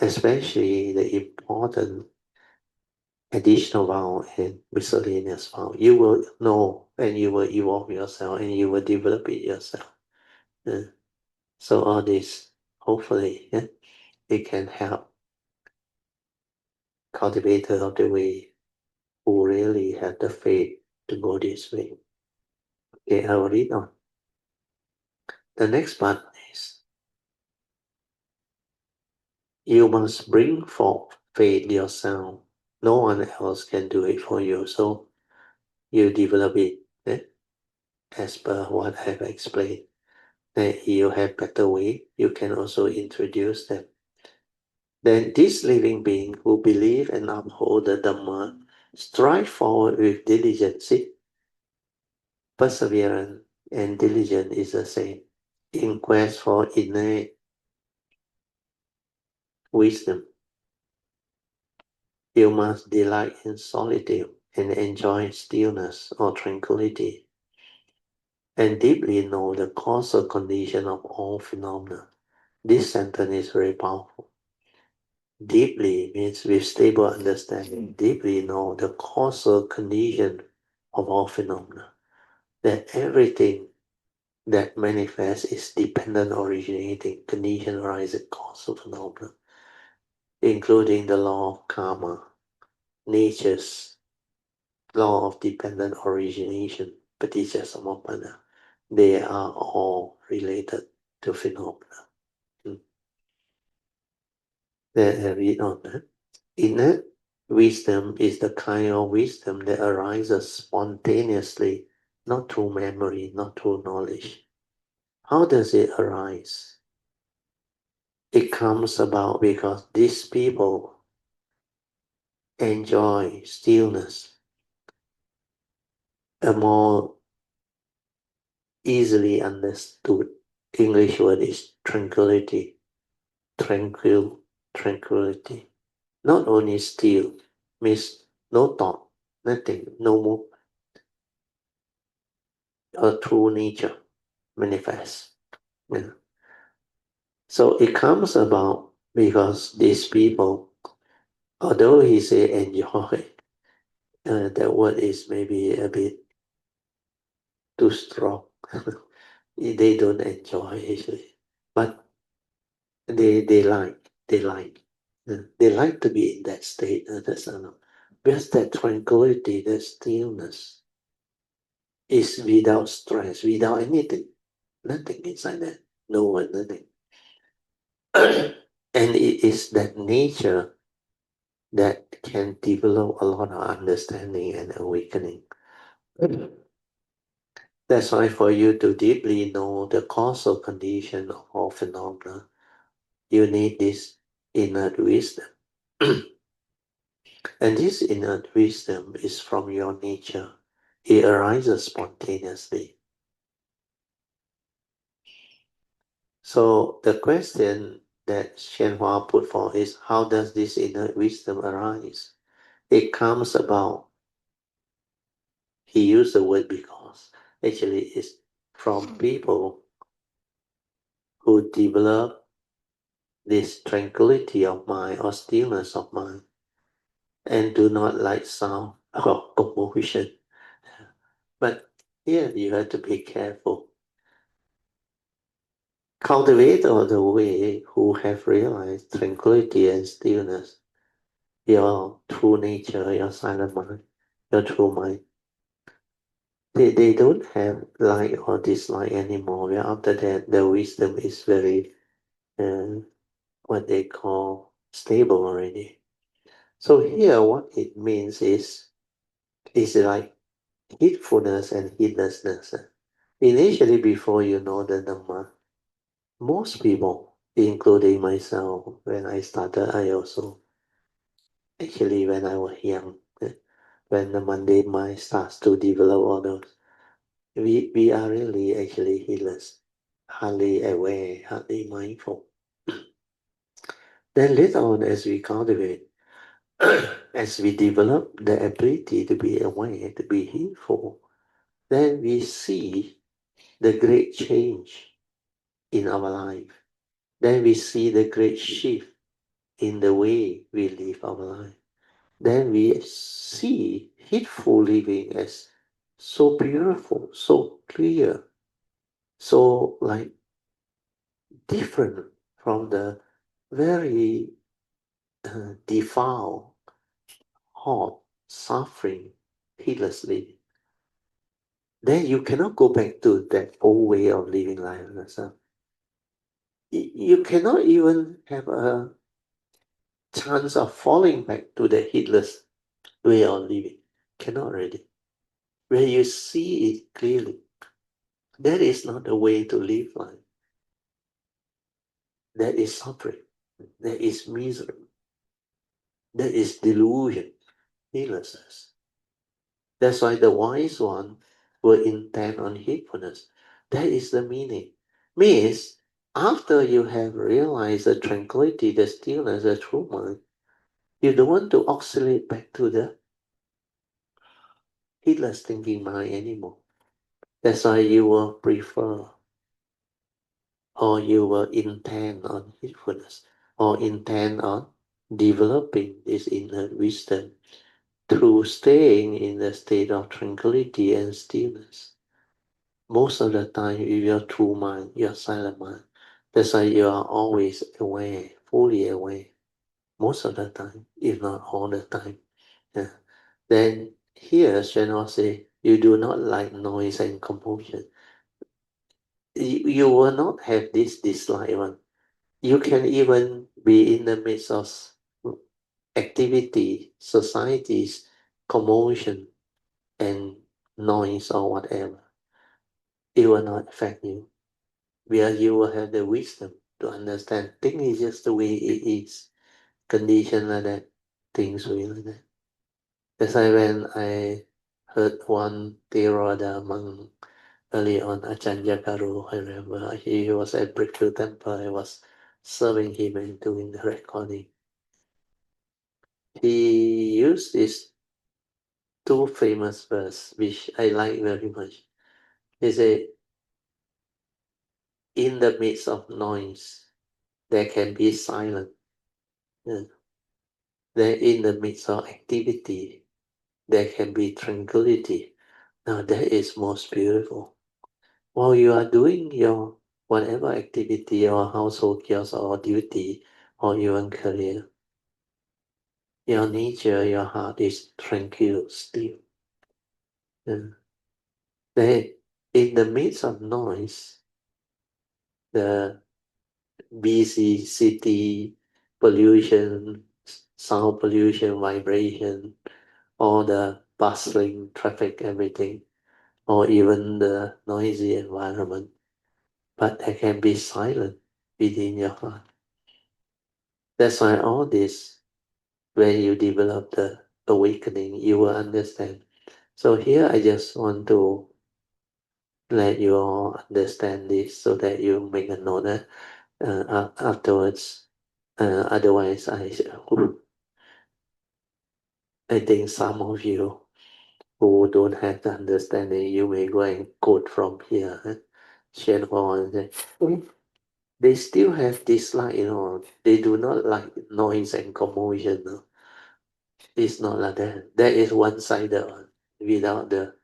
Especially the important additional vow and miscellaneous vow. You will know and you will evolve yourself and you will develop it yourself. So all this, hopefully, it can help cultivator of the way who really have the faith to go this way. Okay, I will read on. The next part is You must bring forth faith yourself. No one else can do it for you. So you develop it as per what I have explained. That you have better way, you can also introduce them. Then this living being who believe and uphold the Dhamma strive forward with diligence. Perseverance and diligence is the same. In quest for innate wisdom, you must delight in solitude and enjoy stillness or tranquility, and deeply know the causal condition of all phenomena. This sentence is very powerful. Deeply means with stable understanding. Deeply know the causal condition of all phenomena. That everything that manifests is dependent originating condition arising causal phenomena, including the law of karma, nature's law of dependent origination, paticca. They are all related to phenomena. Then I read on. Innate wisdom is the kind of wisdom that arises spontaneously, not through memory, not through knowledge. How does it arise? It comes about because these people enjoy stillness, a more easily understood English word is tranquility. Tranquility. Not only still, means no thought, nothing, no more. A true nature manifests. Yeah. So it comes about because these people, although he say enjoy, that word is maybe a bit too strong. They don't enjoy actually, but they like they like to be in that state. That's because that tranquility, that stillness is without stress, without anything, nothing inside that, no one, nothing. And it is that nature that can develop a lot of understanding and awakening. That's why for you to deeply know the causal condition of all phenomena, you need this inner wisdom. And this inner wisdom is from your nature. It arises spontaneously. So the question that Shenhua put forth is, how does this inner wisdom arise? It comes about, he used the word because, actually it's from people who develop this tranquility of mind or stillness of mind and do not like sound or commotion. But here you have to be careful. Cultivator of the way who have realized tranquility and stillness, your true nature, your silent mind, your true mind. They don't have like or dislike anymore. Where after that, the wisdom is very, what they call stable already. So here, what it means is like heedfulness and heedlessness. Initially, before you know the Dhamma, most people, including myself, when I started, I also, actually when I was young, when the mundane mind starts to develop all those, we are really actually heedless, hardly aware, hardly mindful. Then later on, as we cultivate, as we develop the ability to be aware, to be heedful, then we see the great change in our life. Then we see the great shift in the way we live our life. Then we see heedful living as so beautiful, so clear, so like different from the very defiled, hot, suffering, heedless living. Then you cannot go back to that old way of living life yourself. You cannot even have a chance of falling back to the heedless way of living. Cannot really. Where you see it clearly, that is not the way to live life. That is suffering. That is misery. That is delusion, heedlessness. That's why the wise one will intend on heedfulness. That is the meaning. Means after you have realized the tranquility, the stillness, the true mind, you don't want to oscillate back to the heedless thinking mind anymore. That's why you will prefer or you will intend on heedfulness or intend on developing this inner wisdom through staying in the state of tranquility and stillness. Most of the time, with your true mind, your silent mind, that's why you are always aware, fully aware. Most of the time, if not all the time. Yeah. Then here, Shenhua say, you do not like noise and commotion. You will not have this dislike one. You can even be in the midst of activity, societies, commotion, and noise or whatever. It will not affect you. Where you will have the wisdom to understand things is just the way it is. Condition like that, things will be like that. That's why when I heard one Theravada monk early on, Ajahn Karu, I remember he was at Breakthrough Temple. I was serving him and doing the recording. He used these two famous verse, which I like very much. He said, in the midst of noise, there can be silence. Yeah. Then in the midst of activity, there can be tranquility. Now that is most beautiful. While you are doing your whatever activity or household chores or duty or even career, your nature, your heart is tranquil still. Yeah. Then in the midst of noise, the busy city, pollution, sound pollution, vibration, all the bustling traffic, everything, or even the noisy environment. But there can be silence within your heart. That's why all this, when you develop the awakening, you will understand. So here I just want to let you all understand this so that you make a note afterwards. Otherwise, I think some of you who don't have the understanding, you may go and quote from here. Shen Huang say, they still have dislike, they do not like noise and commotion. No? It's not like that. That is one-sided without the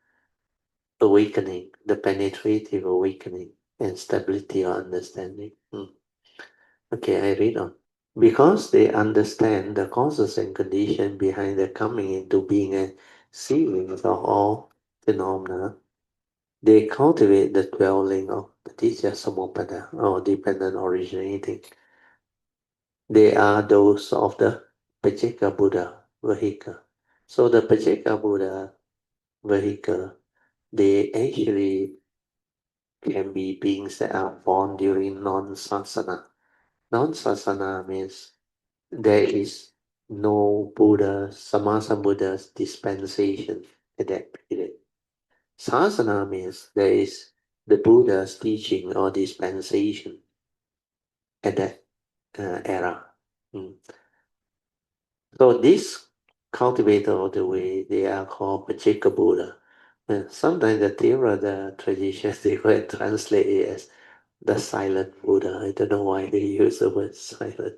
awakening, the penetrative awakening and stability or understanding. Okay, I read on. Because they understand the causes and conditions behind the coming into being and seeing of all phenomena, they cultivate the dwelling of the Tijja Samuppada or dependent originating. They are those of the Pajika Buddha vehicle. So the Pajika Buddha vehicle, they actually can be beings that are born during non-sasana. Non-sasana means there is no Buddha, Sammasambuddha's dispensation at that period. Sasana means there is the Buddha's teaching or dispensation at that era. So this cultivator of the way, they are called Pacheka Buddha. And sometimes the Theravada traditions, they go and translate it as the silent Buddha. I don't know why they use the word silent.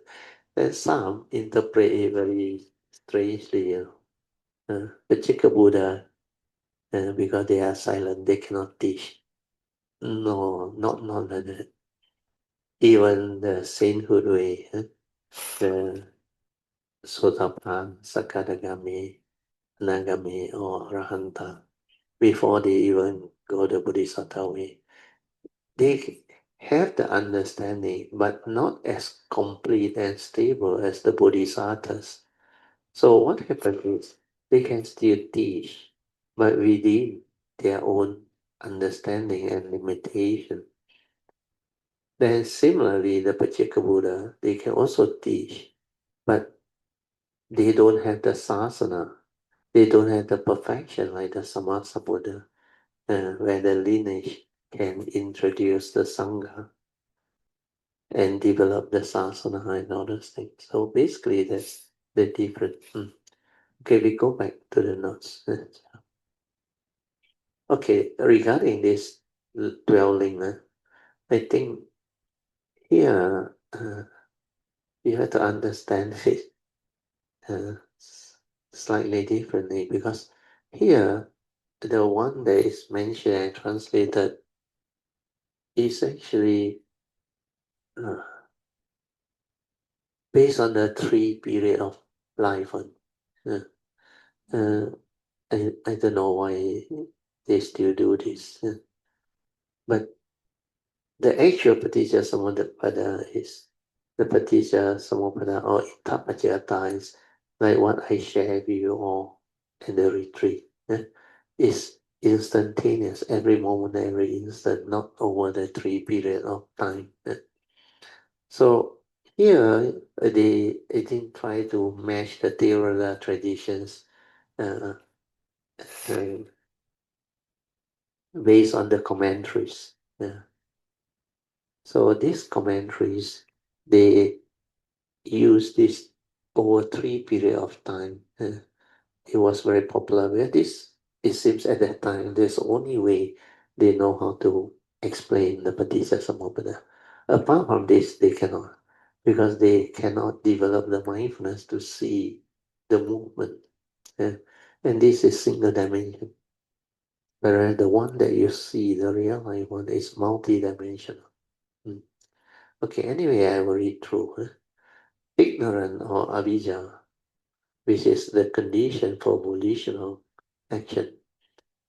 And some interpret it very strangely. Pacheka Buddha, because they are silent, they cannot teach. No, not like that. Even the sainthood way, the Sotapan, Sakadagami, Anagami, or Rahanta, before they even go the Bodhisattva way, they have the understanding, but not as complete and stable as the Bodhisattvas. So what happens is they can still teach, but within their own understanding and limitation. Then similarly, the Pacceka Buddha, they can also teach, but they don't have the sasana. They don't have the perfection like the Samasa Buddha, where the lineage can introduce the Sangha and develop the sasana and all those things. So basically, that's the difference. Okay, we go back to the notes. Okay, regarding this dwelling, I think here you have to understand it slightly differently, because here the one that is mentioned and translated is actually based on the 3 period of life. I don't know why they still do this, but the actual Paticca Samuppada is the Paticca Samuppada or Ittappaccayata is like what I share with you all in the retreat. Is instantaneous, every moment, every instant, not over the 3 period of time. So here they didn't try to match the Theravada traditions based on the commentaries. So these commentaries, they use this over 3 period of time. It was very popular. Where this, it seems at that time, there's only way they know how to explain the Paticca Samuppada. Apart from this, they cannot, because they cannot develop the mindfulness to see the movement. And this is single dimension. Whereas the one that you see, the real life one, is multi-dimensional. Okay, anyway, I will read through. Ignorant or avijja, which is the condition for volitional action.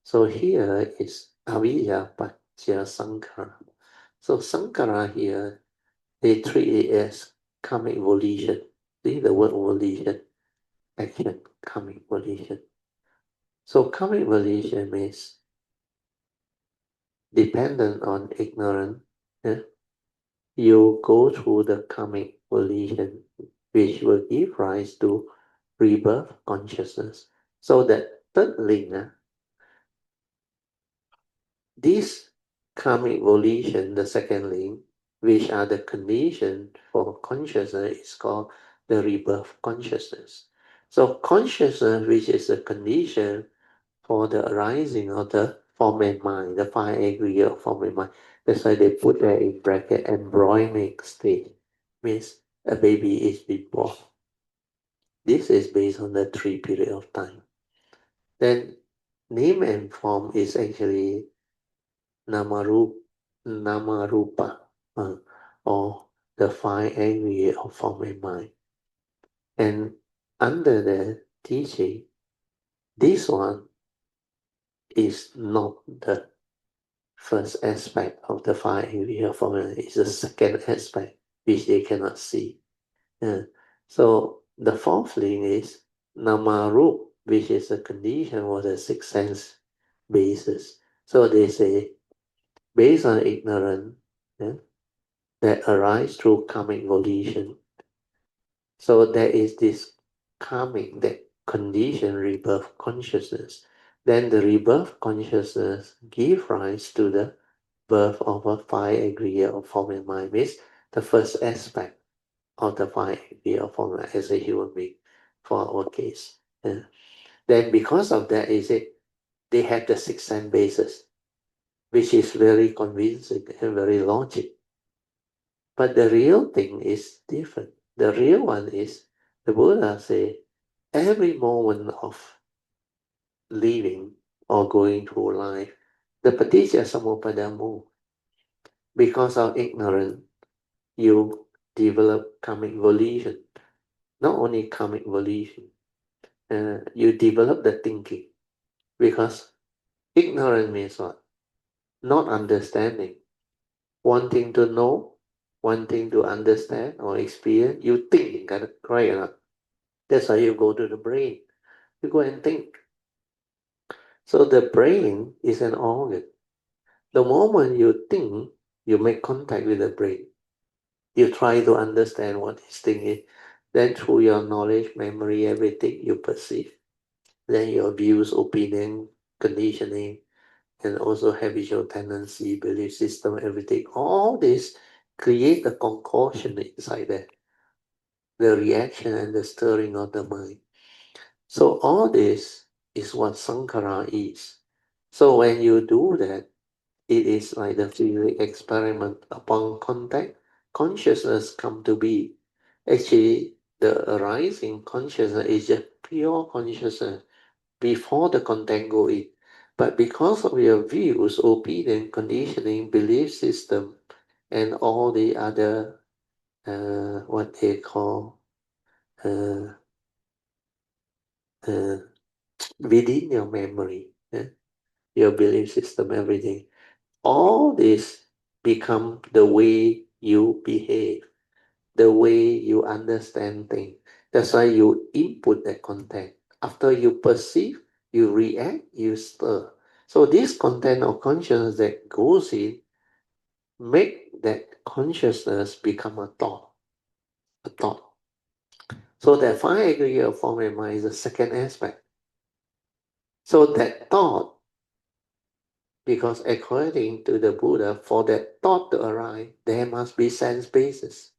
So here is avijja paccaya sankhara. So sankhara here, they treat it as karmic volition. See the word volition, action, karmic volition. So karmic volition means dependent on ignorance. You go through the karmic volition, which will give rise to rebirth consciousness. So that third link, this karmic volition, the second link, which are the condition for consciousness, is called the rebirth consciousness. So consciousness, which is the condition for the arising of the form and mind, the 5 aggregate of form and mind. That's why they put that in bracket, embryonic state, means a baby is being born. This is based on the 3 period of time. Then name and form is actually namarupa, or the 5 aggregate of form and mind. And under the teaching, this one is not the first aspect of the 5 aggregate of form and mind. It's the second aspect, which they cannot see. So the fourth link is namarup, which is a condition for the sixth sense basis. So they say, based on ignorance that arise through karmic volition. So there is this karmic, that condition rebirth consciousness. Then the rebirth consciousness give rise to the birth of a 5 aggregate of form and mind, means the first aspect of the 5 aggregate of form as a human being, for our case. Then because of that, is it they have the sixth sense basis, which is very convincing and very logic. But the real thing is different. The real one is, the Buddha say, every moment of living or going through life, the Paticca Samuppada move. Because of ignorance, you develop karmic volition. Not only karmic volition, you develop the thinking. Because ignorance means what? Not understanding wanting to know, wanting to understand or experience, you think, right? That's why you go to the brain. You go and think. So the brain is an organ. The moment you think, you make contact with the brain. You try to understand what this thing is. Then through your knowledge, memory, everything you perceive. Then your views, opinion, conditioning, and also habitual tendency, belief system, everything. All this create a concoction inside there. The reaction and the stirring of the mind. So all this is what Sankara is. So when you do that, it is like the physics experiment. Upon contact, consciousness come to be. Actually, the arising consciousness is just pure consciousness before the contact go in. But because of your views, opinion, conditioning, belief system, and all the other, what they call, uh, uh, within your memory, your belief system, everything, all this become the way you behave, the way you understand things. That's why you input that content. After you perceive, you react, you stir. So this content of consciousness that goes in, make that consciousness become a thought. A thought. So that five aggregate of form and mind is the second aspect. So that thought, because according to the Buddha, for that thought to arise, there must be sense basis.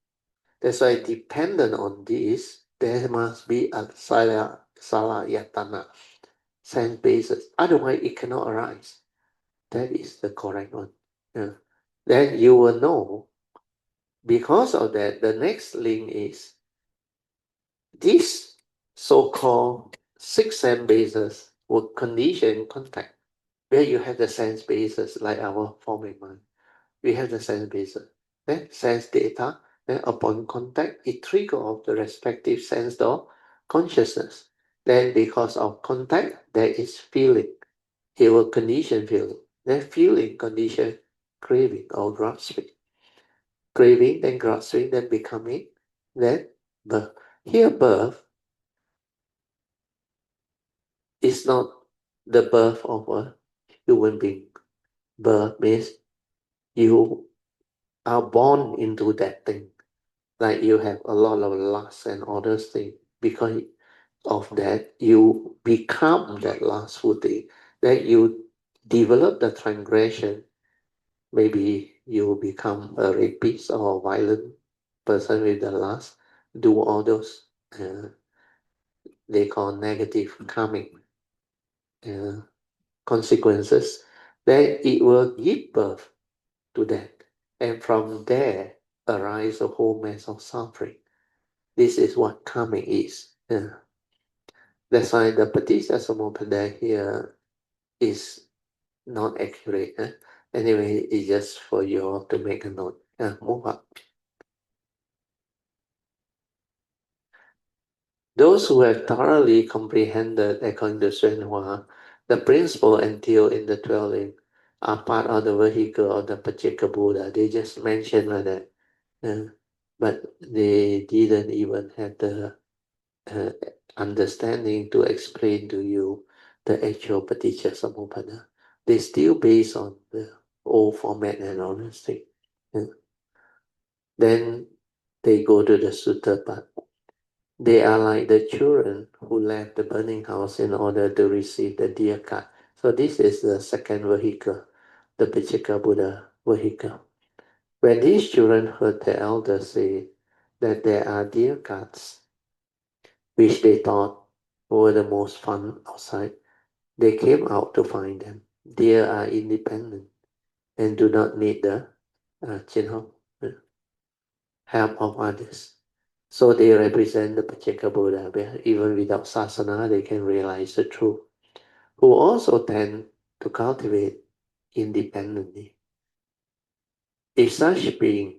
That's why dependent on this, there must be a salayatana, sense basis. Otherwise, it cannot arise. That is the correct one. Yeah. Then you will know, because of that, the next link is this so-called six sense basis will condition contact, where you have the sense basis like our form and mind. We have the sense basis. Then sense data, then upon contact, it triggers off the respective sense of consciousness. Then because of contact, there is feeling. It will condition feeling. Then feeling condition craving or grasping. Craving, then grasping, then becoming, then birth. Here birth is not the birth of a human being. Birth means you are born into that thing. Like you have a lot of lust and other things. Because of that, you become that lustful thing. Then you develop the transgression. Maybe you become a rapist or a violent person with the lust. Do all those, they call negative karmic consequences. Then it will give birth to that. And from there arise a whole mass of suffering. This is what karma is. That's why the Paticca here is not accurate. Anyway, it's just for you all to make a note. Move up. Those who have thoroughly comprehended, according to宣化, the principle entailed in the 12 links are part of the vehicle of the Pacceka Buddha. They just mentioned like that. But they didn't even have the understanding to explain to you the actual Paticca Samuppada. They still based on the old format and all those things. Then they go to the sutta part. They are like the children who left the burning house in order to receive the deer cart. So this is the second vehicle, the Pacceka Buddha vehicle. When these children heard the elders say that there are deer carts, which they thought were the most fun outside, they came out to find them. Deer are independent and do not need the help of others. So they represent the Pacceka Buddha, where even without sasana, they can realize the truth, who also tend to cultivate independently. If such beings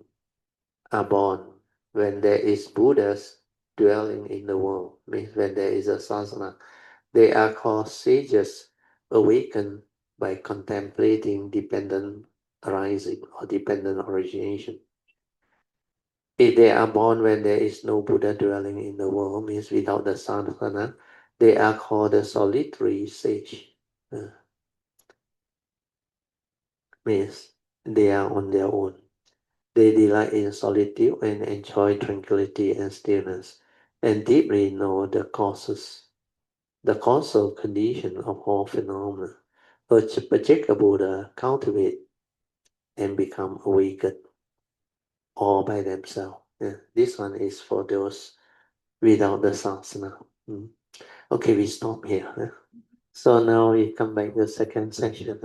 are born when there is Buddhas dwelling in the world, means when there is a sasana, they are called sages, awakened by contemplating dependent arising or dependent origination. If they are born when there is no Buddha dwelling in the world, means without the sadhana, they are called the solitary sage. Means they are on their own. They delight in solitude and enjoy tranquility and stillness, and deeply know the causes, the causal condition of all phenomena, which Pajika Buddha cultivate and become awakened all by themselves. This one is for those without the sasana. Okay, we stop here. So now we come back to the second session.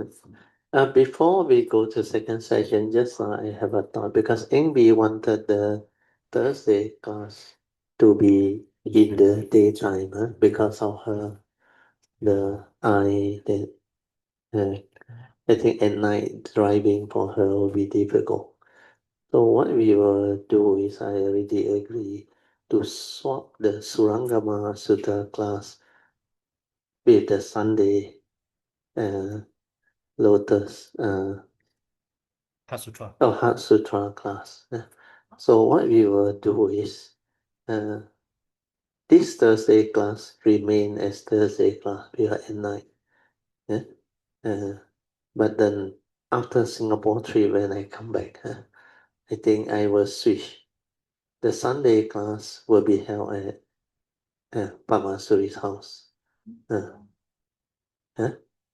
Before we go to second session, just I have a thought because Engby wanted the Thursday class to be in the daytime because of her the eye that I think at night driving for her will be difficult. So what we will do is I already agree to swap the Surangama Sutta class with the Sunday Lotus Heart Sutra. Heart Sutra class. So what we will do is this Thursday class remain as Thursday class at night. But then after Singapore trip when I come back, I think I will switch. The Sunday class will be held at Pamasuri's house.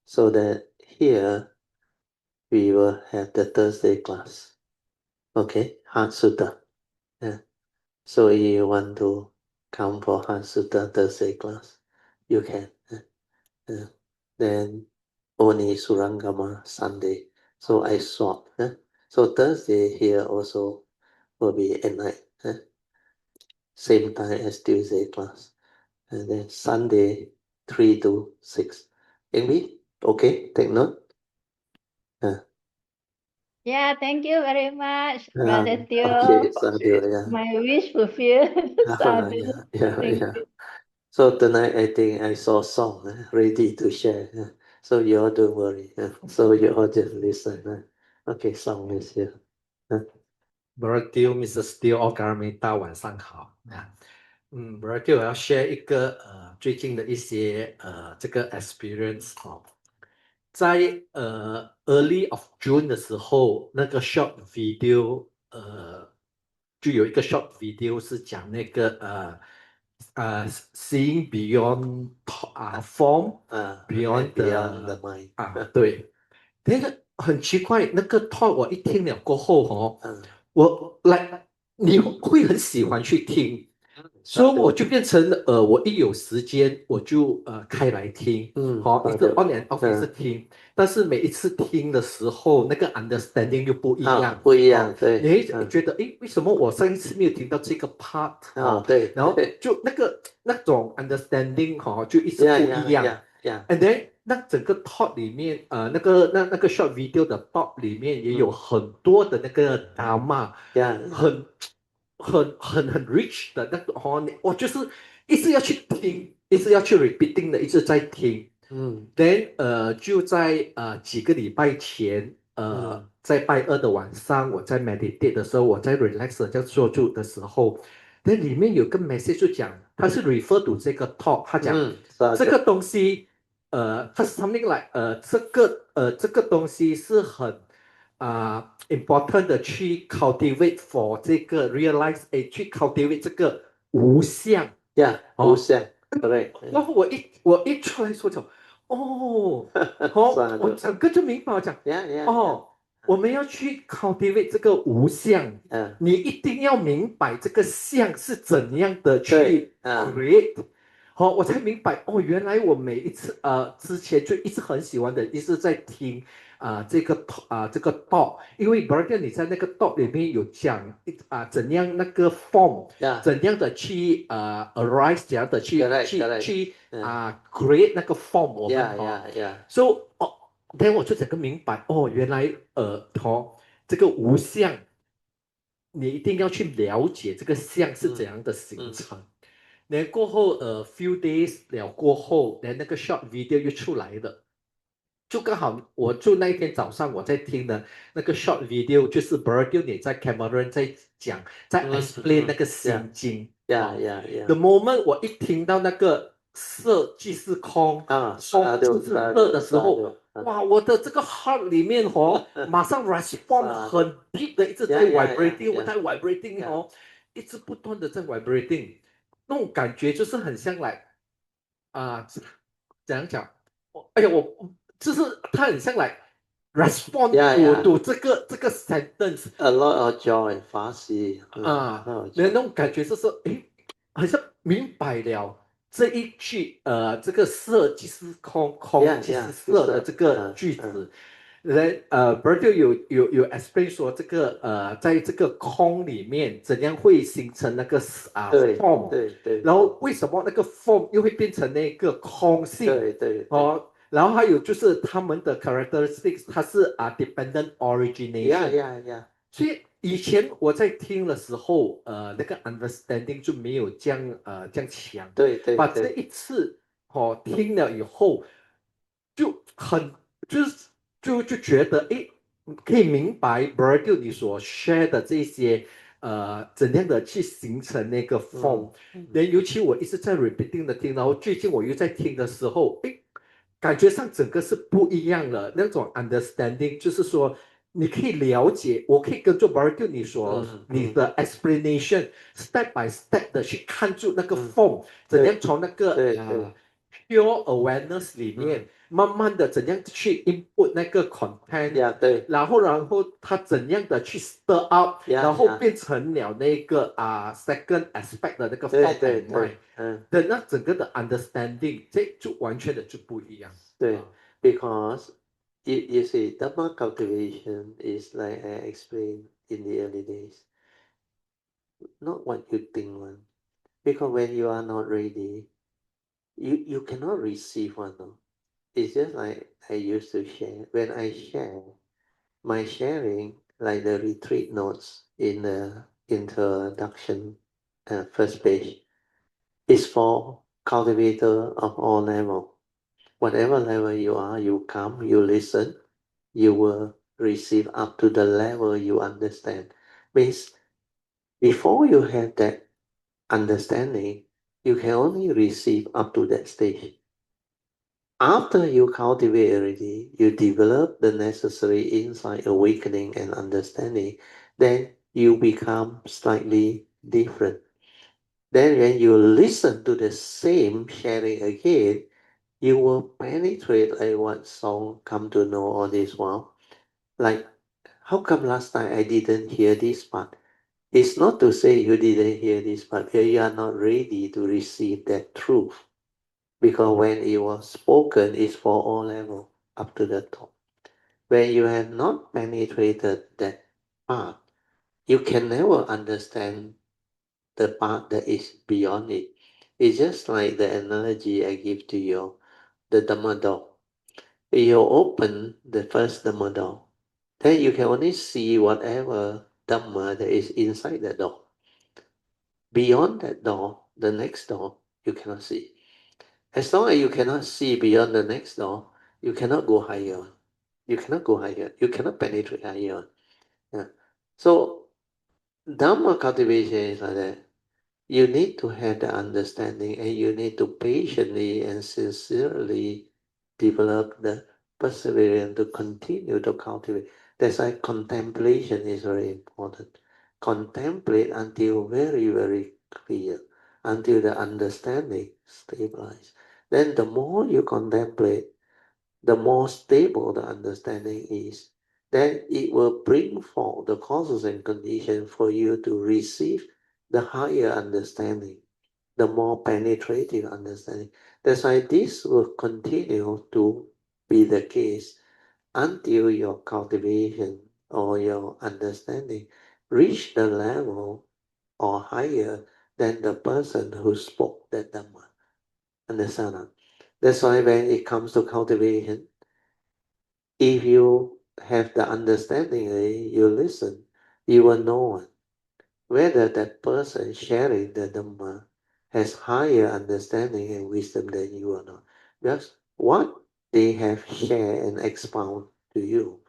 So that here we will have the Thursday class. Okay, Heart Sutta. So if you want to come for Heart Sutta Thursday class, you can. Then only Surangama Sunday. So I swap. So Thursday here also will be at night. Same time as Tuesday class. And then Sunday 3 to 6. Amy, okay, take note. Yeah, thank you very much, Brother Teo. Okay, sadhu, yeah. My wish fulfilled. Sadhu. Yeah. Thank you. So tonight I think I saw song ready to share. So you all don't worry. So you all just listen. Okay, song is here. Brother Teo, Mrs. Teo, all 大晚上好。Brother Teo 我要 share 一个最近的一些这个 experience 在early of June 的时候，那个 short video 就有一个 short video 是讲那个seeing beyond form beyond the mind 对，那个很奇怪，那个 talk 我一听了过后我你会很喜欢去听。所以我就变成我一有时间我就开来听，一个 on and off 是听，但是每一次听的时候，那个 understanding 又不一样，对，你会觉得为什么我上一次没有听到这个 part 对，然后就那种 understanding 就一直不一样，and then 那整个 talk 里面那个 short video 的 talk 里面也有很多的那个 Dharma，很 rich 的那个我就是一直要去听，一直要去 repeating 的，一直在听。Then 就在几个礼拜前，在拜二的晚上，我在 meditate 的时候，我在 relax 在做住的时候，那里面有个 message 就讲，它是 refer to 这个 talk， 他讲这个东西，它是 something like 这个东西是很important 的去 cultivate for 这个 realize 去 cultivate 这个无相无相，对。然后我一出来说讲我整个就明白讲我们要去 cultivate 这个无相，你一定要明白这个相是怎样的去 create。我才明白原来我每一次之前就一直很喜欢的，一直在听这个 talk， 因为 Brother 你在那个 talk 里面有讲怎样那个 form， 怎样的去arise， 怎样的去create 那个 form 我们so then 我就整个明白原来这个无相，你一定要去了解这个相是怎样的形成。然后过后few days 了过后，那个 short video 又出来了，就刚好我就那一天早上我在听的那个 short video，就是 Berdil 你在 Cameron 在讲在 explain 那个心经。The moment 我一听到那个色即是空，空就是色的时候，哇，我的这个 heart 里面马上 respond 很 deep 的，一直在 vibrating， 我在 vibrating 一直不断的在 vibrating， 那种感觉就是很像来怎样讲？哎呀，我就是它很像来 respond to 这个 sentence。A lot of joy， 发喜那种感觉就是好像明白了这一句这个色即是空，空即是色的这个句子。Berdil 有 explain 说这个在这个空里面怎样会形成那个form， 对，然后为什么那个 form 又会变成那个空性？对然后还有就是他们的 characteristics， 它是dependent origination。所以以前我在听的时候，那个 understanding 就没有这样强。对，把这一次听了以后，就很就觉得可以明白 Berdil 你所 share 的这些怎样的去形成那个 form。尤其我一直在 repeating 的听，然后最近我又在听的时候，感觉上整个是不一样的那种 understanding， 就是说你可以了解，我可以跟着 Berdil 你说你的 explanation step by step 的去看出那个 form，怎样从那个pure awareness 里面慢慢的怎样去 input 那个 content，然后它怎样的去 stir up，然后变成了那个second aspect 的那个 form and mind 的那整个的 understanding， 这就完全的就不一样。Because you see, Dhamma cultivation is like I explained in the early days, not what you think one. Because when you are not ready, you cannot receive one. No? It's just like I used to share. When I share, my sharing, like the retreat notes in the introduction, first page, is for cultivator of all level. Whatever level you are, you come, you listen, you will receive up to the level you understand. Means before you have that understanding, you can only receive up to that stage. After you cultivate already, you develop the necessary insight, awakening, and understanding, then you become slightly different. Then when you listen to the same sharing again, you will penetrate like what song come to know all this while. Like, how come last time I didn't hear this part? It's not to say you didn't hear this part, you are not ready to receive that truth. Because when it was spoken, it's for all level, up to the top. When you have not penetrated that part, you can never understand the part that is beyond it. It's just like the analogy I give to you, the Dhamma door. You open the first Dhamma door, then you can only see whatever Dhamma that is inside the door. Beyond that door, the next door, you cannot see. As long as you cannot see beyond the next door, you cannot go higher. You cannot go higher. You cannot penetrate higher. Yeah. So Dhamma cultivation is like that. You need to have the understanding and you need to patiently and sincerely develop the perseverance to continue to cultivate. That's why contemplation is very important. Contemplate until very, very clear, until the understanding stabilizes. Then the more you contemplate, the more stable the understanding is. Then it will bring forth the causes and conditions for you to receive the higher understanding, the more penetrating understanding. That's why this will continue to be the case until your cultivation or your understanding reach the level or higher than the person who spoke that Dhamma. Understand? That's why when it comes to cultivation, if you have the understanding, you listen, you will know whether that person sharing the Dhamma has higher understanding and wisdom than you or not. Because what they have shared and expound to you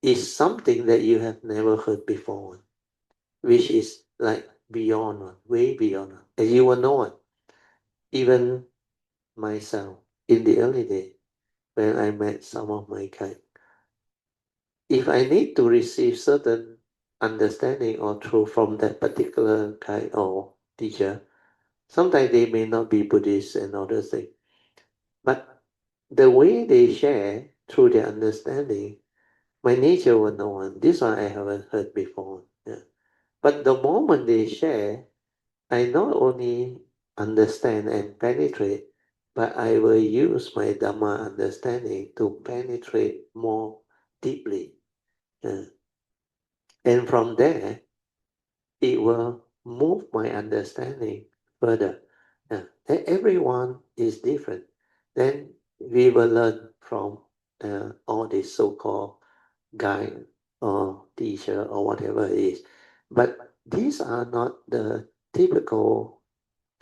is something that you have never heard before, which is like beyond one, way beyond one. And you will know it. Even myself, in the early day, when I met some of my kind, if I need to receive certain understanding or truth from that particular guide or teacher, sometimes they may not be Buddhist and other things, but the way they share through their understanding, my nature will know one. This one I haven't heard before. Yeah. But the moment they share, I not only understand and penetrate, but I will use my Dhamma understanding to penetrate more deeply. And from there, it will move my understanding further. That everyone is different. Then we will learn from all these so-called guide or teacher or whatever it is. But these are not the typical,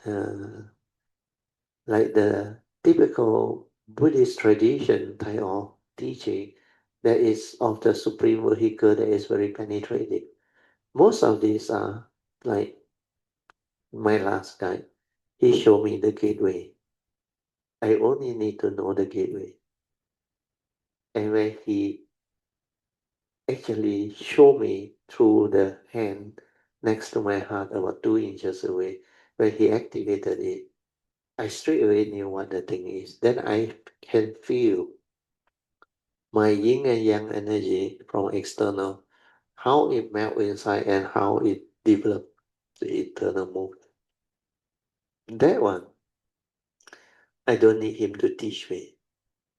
like the typical Buddhist tradition type of teaching that is of the supreme vehicle that is very penetrating. Most of these are like my last guide. He showed me the gateway. I only need to know the gateway. And when he actually showed me through the hand next to my heart about 2 inches away, when he activated it, I straight away knew what the thing is. Then I can feel my yin and yang energy from external, how it melt inside and how it developed the internal movement. That one, I don't need him to teach me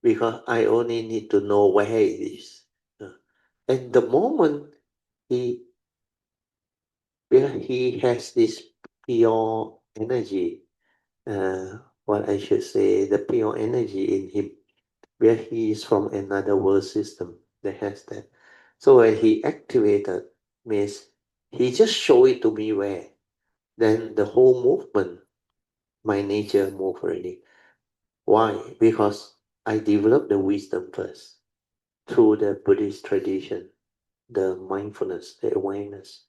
because I only need to know where it is. And the moment where he has this pure energy, what I should say, the pure energy in him, where he is from another world system that has that. So when he activated, means he just showed it to me where. Then the whole movement, my nature move already. Why? Because I developed the wisdom first through the Buddhist tradition, the mindfulness, the awareness.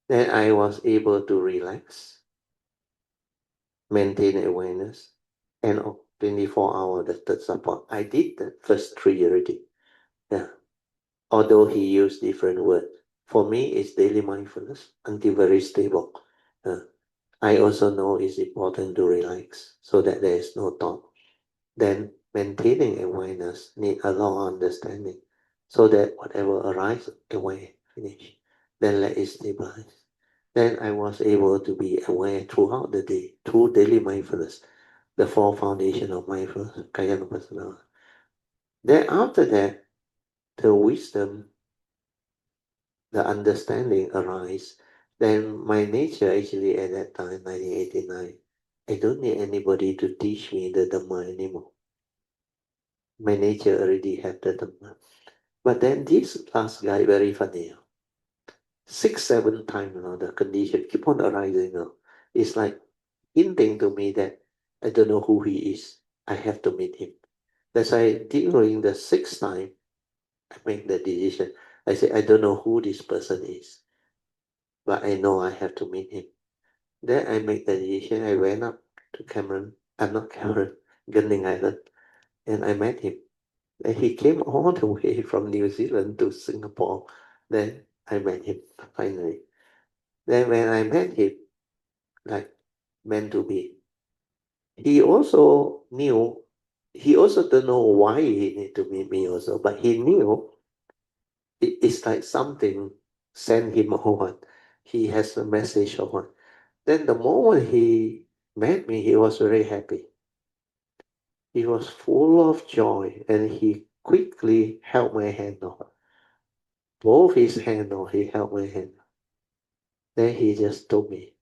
Then I was able to relax, maintain awareness, and 24 hours the third support. I did the first 3 already. Yeah. Although he used different words. For me, it's daily mindfulness until very stable. I also know it's important to relax so that there is no thought. Then maintaining awareness need a lot of understanding so that whatever arises, aware, finish. Then let it stabilize. Then I was able to be aware throughout the day through daily mindfulness, the 4 foundation of mindfulness, Kayanapasana. Then after that, the wisdom, the understanding arise. Then my nature actually at that time, 1989, I don't need anybody to teach me the Dhamma anymore. My nature already had the Dhamma. But then this last guy very funny. 6, 7 times the condition keep on arising. It's like hinting to me that I don't know who he is. I have to meet him. That's why during the 6th time, I make the decision. I say I don't know who this person is, but I know I have to meet him. Then I make the decision. I went up to Cameron. I'm not Cameron, Gunning Island, and I met him. And he came all the way from New Zealand to Singapore. Then I met him finally. Then when I met him, like meant to be, he also knew, he also don't know why he need to meet me also, but he knew it's like something sent him on. He has a message on. Then the moment he met me, he was very happy. He was full of joy and he quickly held my hand on. Both his hand on, he held my hand. Then he just told me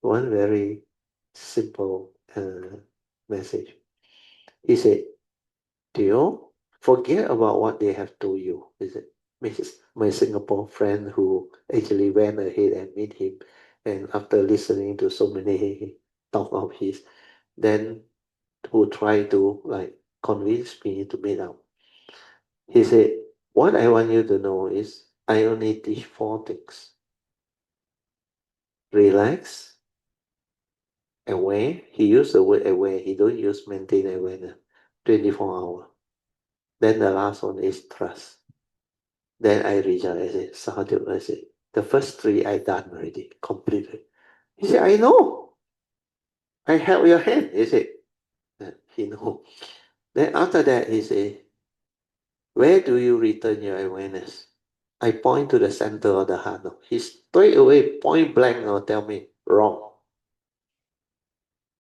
one very simple message. He said, Teo, forget about what they have told you. He said, my Singapore friend who actually went ahead and meet him, and after listening to so many talk of his, then who try to like convinced me to meet up. He said, what I want you to know is I only teach 4 things. Relax, aware. He used the word aware. He don't use maintain awareness. 24 hours. Then the last one is trust. Then I reach out. I said, Sadhu, I said, the first 3 I done already, completed. He said, I know. I held your hand. He said, he know. Then after that, he said, where do you return your awareness? I point to the center of the heart. He straight away, point blank, tell me, wrong.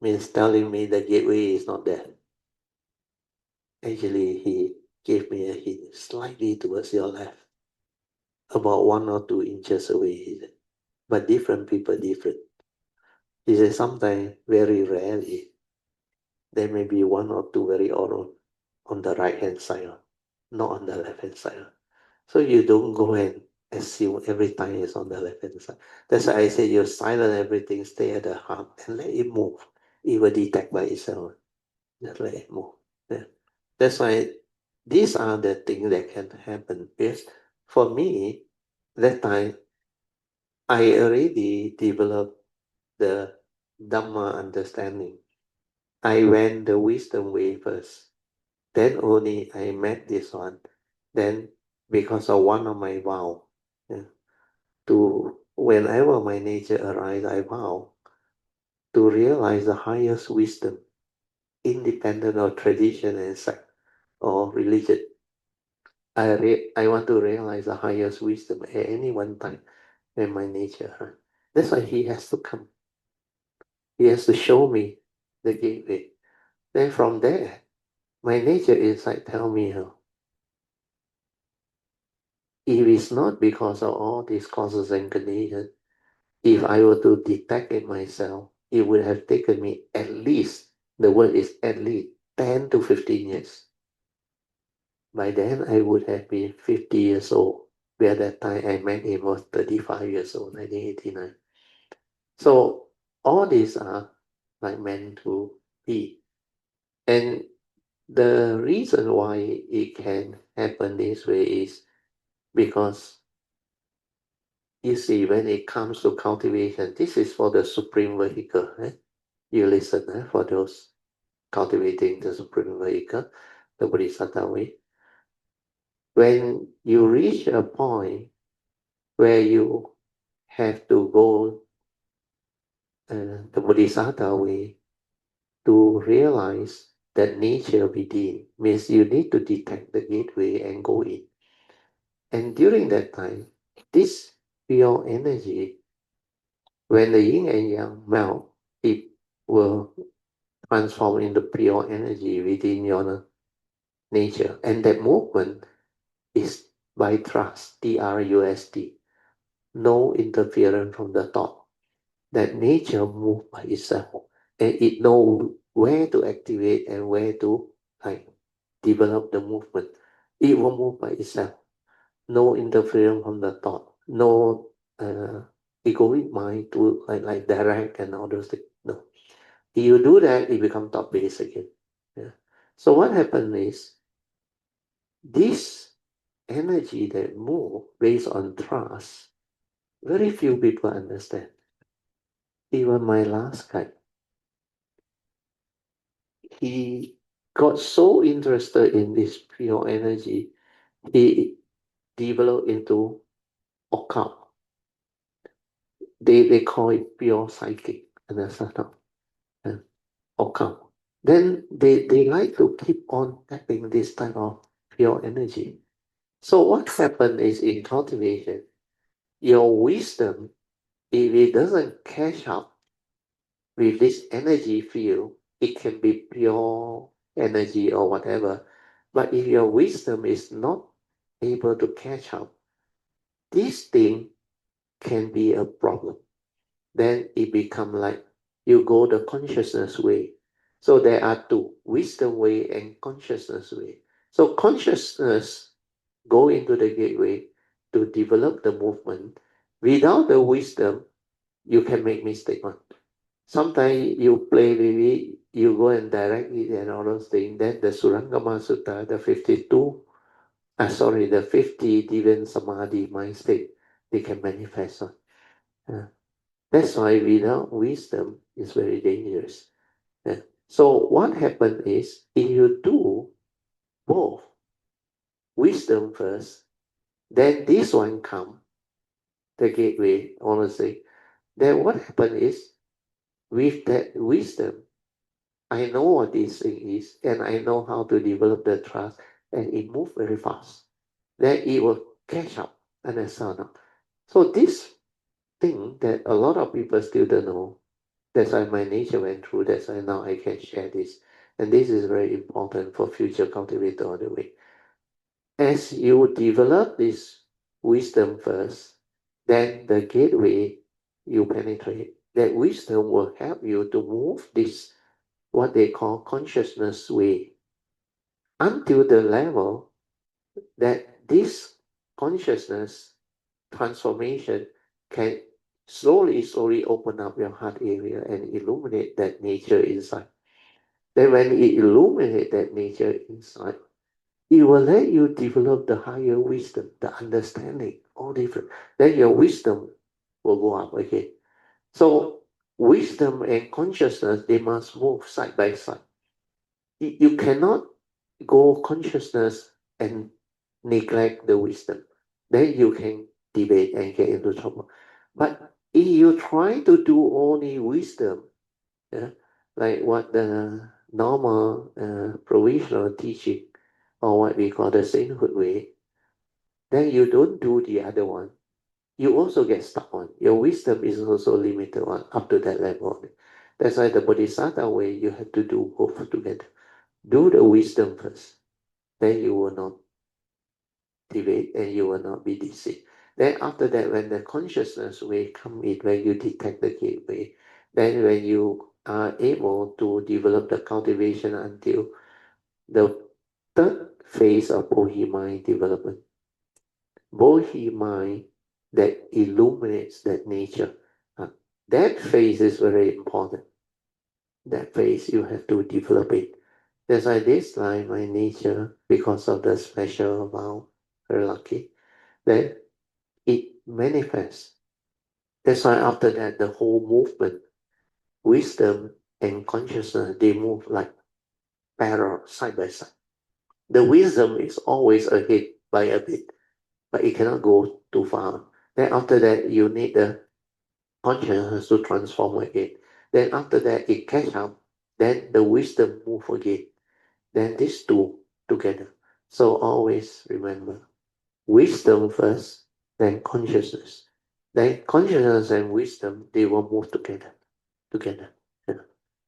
Means telling me the gateway is not there. Actually, he gave me a hint, slightly towards your left. About 1 or 2 inches away, he said. But different people, different. He said, sometimes, very rarely, there may be 1 or 2 very odd on the right-hand side, not on the left-hand side. So you don't go and assume every time it's on the left-hand side. That's why I say you silence everything, stay at the heart, and let it move. It will detect by itself. Just let it move. Yeah. That's why these are the things that can happen. Because for me, that time, I already developed the Dhamma understanding. I went the wisdom way first. Then only I met this one. Then because of one of my vow, to whenever my nature arises, I vow to realize the highest wisdom, independent of tradition and sect or religion. I want to realize the highest wisdom at any one time in my nature. That's why he has to come. He has to show me the gateway. Then from there, my nature inside tell me, if it's not because of all these causes and conditions, if I were to detect it myself, it would have taken me at least, the word is at least, 10 to 15 years. By then, I would have been 50 years old. By that time, I met him was 35 years old, 1989. So all these are like meant to be. And the reason why it can happen this way is because, you see, when it comes to cultivation, this is for the supreme vehicle. You listen for those cultivating the supreme vehicle, the Bodhisattva way. When you reach a point where you have to go the Bodhisattva way to realize that nature within, means you need to detect the gateway and go in. And during that time, this pure energy, when the yin and yang melt, it will transform into pure energy within your nature. And that movement is by trust, T-R-U-S-T. No interference from the thought. That nature moves by itself. And it knows where to activate and where to develop the movement. It will move by itself. No interference from the thought. No egoic mind to like direct and all those things. No. If you do that, it becomes thought-based again. Yeah. So what happens is, this energy that moves based on trust, very few people understand. Even my last guy, he got so interested in this pure energy, he developed into occult. They call it pure psychic, understand? Occult. Then they like to keep on tapping this type of pure energy. So what happened is, in cultivation, your wisdom, if it doesn't catch up with this energy field, it can be pure energy or whatever. But if your wisdom is not able to catch up, this thing can be a problem. Then it becomes like you go the consciousness way. So there are two, wisdom way and consciousness way. So consciousness go into the gateway to develop the movement. Without the wisdom, you can make mistake. Sometimes you play with it, you go and direct it and all those things, then the Surangama Sutta, the 50 Divine Samadhi mind state, they can manifest on. That's why without wisdom is very dangerous. So what happened is, if you do both, wisdom first, then this one come, the gateway, honestly, then what happened is, with that wisdom, I know what this thing is, and I know how to develop the trust, and it moves very fast. Then it will catch up, and so on. So this thing that a lot of people still don't know, that's why my nature went through, that's why now I can share this. And this is very important for future cultivator all the way. As you develop this wisdom first, then the gateway you penetrate, that wisdom will help you to move this, what they call consciousness way, until the level that this consciousness transformation can slowly open up your heart area and illuminate that nature inside. Then when it illuminates that nature inside, it will let you develop the higher wisdom, the understanding, all different. Then your wisdom will go up again. So wisdom and consciousness, they must move side by side. You cannot go consciousness and neglect the wisdom. Then you can debate and get into trouble. But if you try to do only wisdom, like what the normal provisional teaching, or what we call the sainthood way, then you don't do the other one. You also get stuck on. Your wisdom is also limited on up to that level. That's why the Bodhisattva way, you have to do both together. Do the wisdom first. Then you will not debate and you will not be deceived. Then after that, when the consciousness way come in, when you detect the gateway, then when you are able to develop the cultivation until the third phase of Bodhi mind development, Bodhi mind that illuminates that nature, that phase is very important. That phase you have to develop it. That's why this life, my nature, because of the special vow, very lucky, that it manifests. That's why after that, the whole movement, wisdom and consciousness, they move like parallel, side by side. The wisdom is always ahead by a bit, but it cannot go too far. Then after that, you need the consciousness to transform again. Then after that, it catch up. Then the wisdom move again. Then these two together. So always remember, wisdom first, then consciousness. Then consciousness and wisdom, they will move together. Yeah.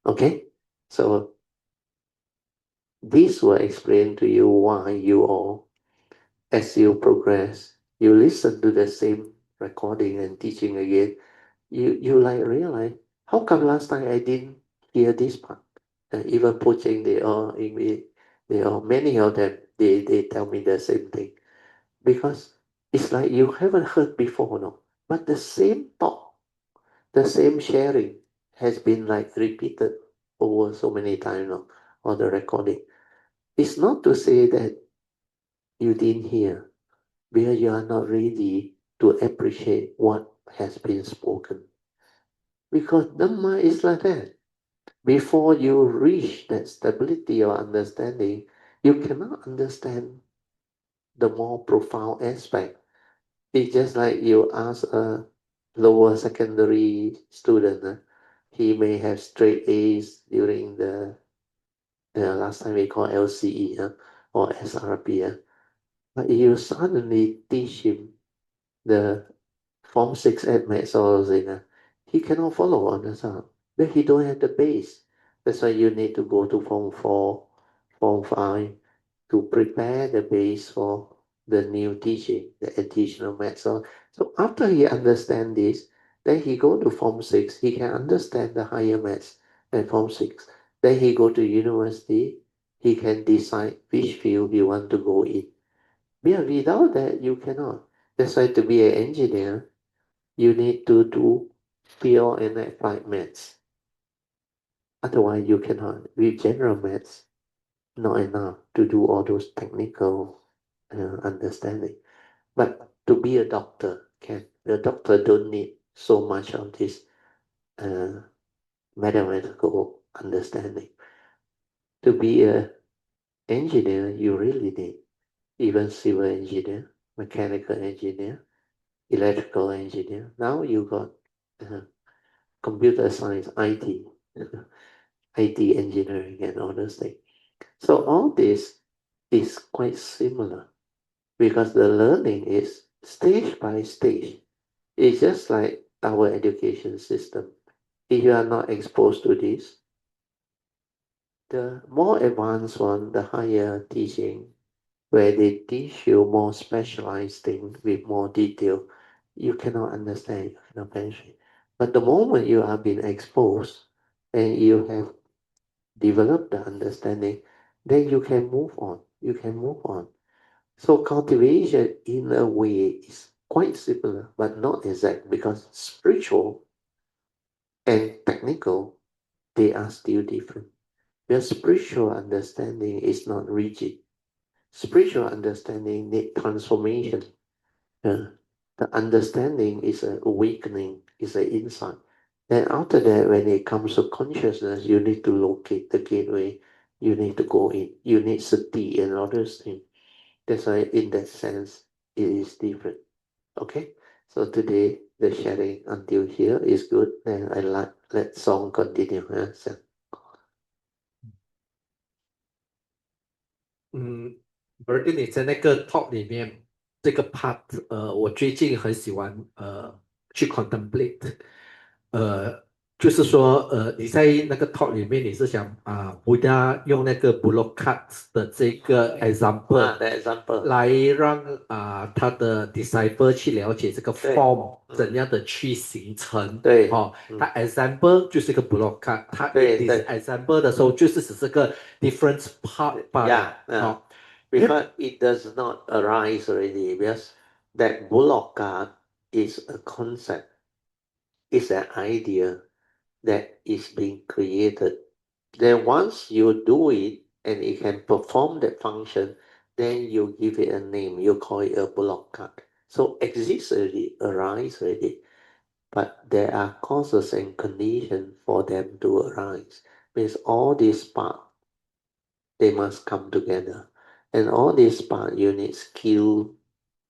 Okay? So this will explain to you why you all, as you progress, you listen to the same recording and teaching again, you like realize, how come last time I didn't hear this part? Even Puja, they all, many of them, they tell me the same thing. Because it's like you haven't heard before, no? But the same talk, the same sharing has been like repeated over so many times, no? On the recording. It's not to say that you didn't hear, because you are not ready to appreciate what has been spoken. Because Dhamma is like that. Before you reach that stability or understanding, you cannot understand the more profound aspect. It's just like you ask a lower secondary student, he may have straight A's during the last time we call LCE or SRP. But you suddenly teach him the Form 6 at maths or something, he cannot follow on the sound. But he don't have the base. That's why you need to go to Form 4, Form 5 to prepare the base for the new teaching, the additional maths. So after he understands this, then he go to Form 6, he can understand the higher maths at Form 6. Then he go to university, he can decide which field he want to go in. Yeah, without that, you cannot. That's why to be an engineer, you need to do pure and applied maths. Otherwise, you cannot. With general maths, not enough to do all those technical understanding. But to be a doctor, can the doctor don't need so much of this mathematical understanding. To be a engineer, you really need even civil engineer, mechanical engineer, electrical engineer. Now you got computer science, IT, IT engineering, and all those things. So all this is quite similar because the learning is stage by stage. It's just like our education system. If you are not exposed to this, the more advanced one, the higher teaching, where they teach you more specialized things with more detail, you cannot understand, you cannot penetrate. But the moment you are being exposed and you have developed the understanding, then you can move on. You can move on. So cultivation in a way is quite similar, but not exact, because spiritual and technical, they are still different. Your spiritual understanding is not rigid. Spiritual understanding needs transformation. The understanding is an awakening, is an insight. Then after that, when it comes to consciousness, you need to locate the gateway. You need to go in. You need sati and all those things. That's why in that sense, it is different. Okay? So today, the sharing until here is good. Then I let Song continue. So. Bertie 你在那个 talk 里面这个 part，我最近很喜欢去 contemplate，就是说你在那个 talk 里面你是想Buddha 用那个 block cards 的这个 example 来让他的 disciple 去了解这个 form 怎样的去形成，对，他 example 就是一个 block card，他 example 的时候就是只是个 different part 罢了，because it does not arise already, because that block card is a concept, it's an idea that is being created. Then once you do it and it can perform that function, then you give it a name, you call it a block card. So exists already, arise already, but there are causes and conditions for them to arise. Means all these parts, they must come together. And all these parts, you need skilled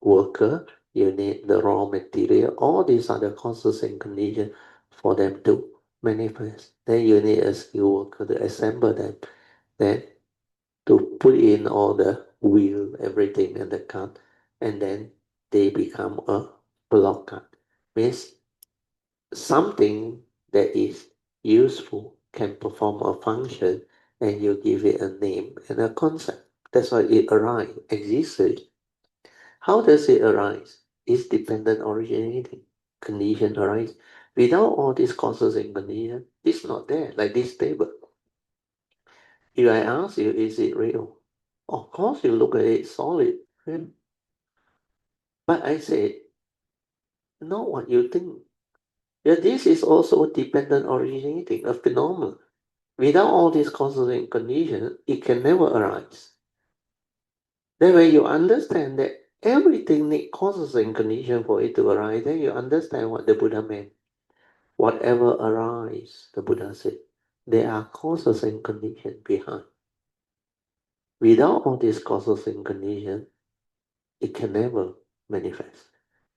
worker, you need the raw material, all these are the causes and conditions for them to manifest. Then you need a skilled worker to assemble them, then to put in all the wheel, everything in the cart, and then they become a block cart. Means something that is useful can perform a function and you give it a name and a concept. That's why it arises, exists. How does it arise? It's dependent originating. Condition arise. Without all these causes and conditions, it's not there, like this table. If I ask you, is it real? Of course you look at it solid. But I say, not what you think. Yeah, this is also dependent originating, a phenomenon. Without all these causes and conditions, it can never arise. Then when you understand that everything needs causes and conditions for it to arise, then you understand what the Buddha meant. Whatever arises, the Buddha said, there are causes and conditions behind. Without all these causes and conditions, it can never manifest.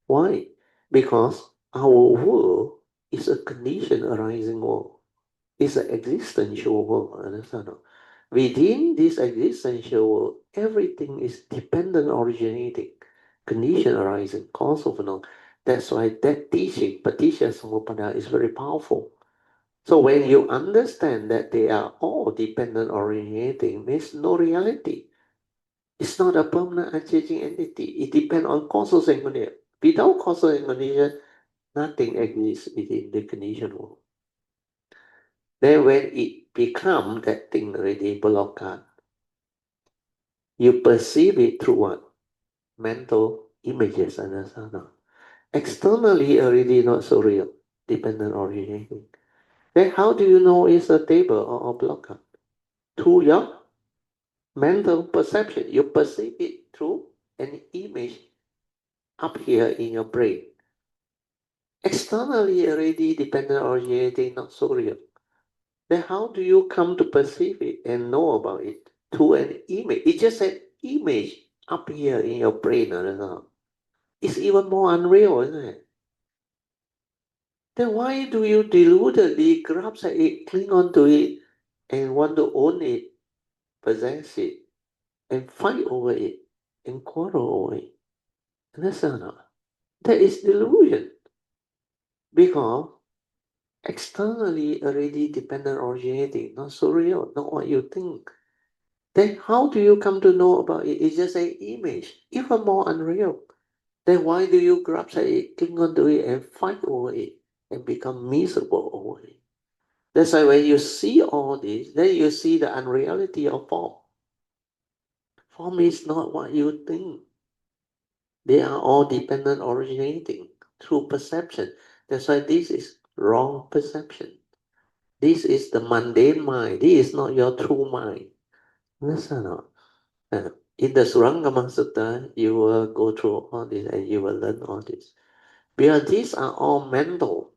Why? Because our world is a condition arising world. It's an existential world, understand? Within this existential world, everything is dependent originating, condition arising, cause of phenomenon. That's why that teaching, Paticca Samuppada, is very powerful. So when you understand that they are all dependent originating, means no reality. It's not a permanent unchanging entity. It depends on causes and conditions. Without causes and conditions, nothing exists within the conditioned world. Then when it becomes that thing already blocked, you perceive it through what? Mental images, understand? Externally already not so real, dependent originating. Then how do you know it's a table or a block? Through your mental perception. You perceive it through an image up here in your brain. Externally already dependent originating, not so real. Then how do you come to perceive it and know about it? Through an image. It's just an image up here in your brain. It's even more unreal, isn't it? Then why do you deludedly grasp at it, cling on to it, and want to own it, possess it, and fight over it, and quarrel over it? Understand or not? That is delusion. Because externally already dependent originating, not so real, not what you think. Then how do you come to know about it? It's just an image, even more unreal. Then why do you grasp at it, cling on to it, and fight over it, and become miserable over it? That's why when you see all this, then you see the unreality of form. Form is not what you think. They are all dependent originating through perception. That's why this is wrong perception. This is the mundane mind. This is not your true mind. Understand or not? In the Surangama Sutta, you will go through all this and you will learn all this. Because these are all mental.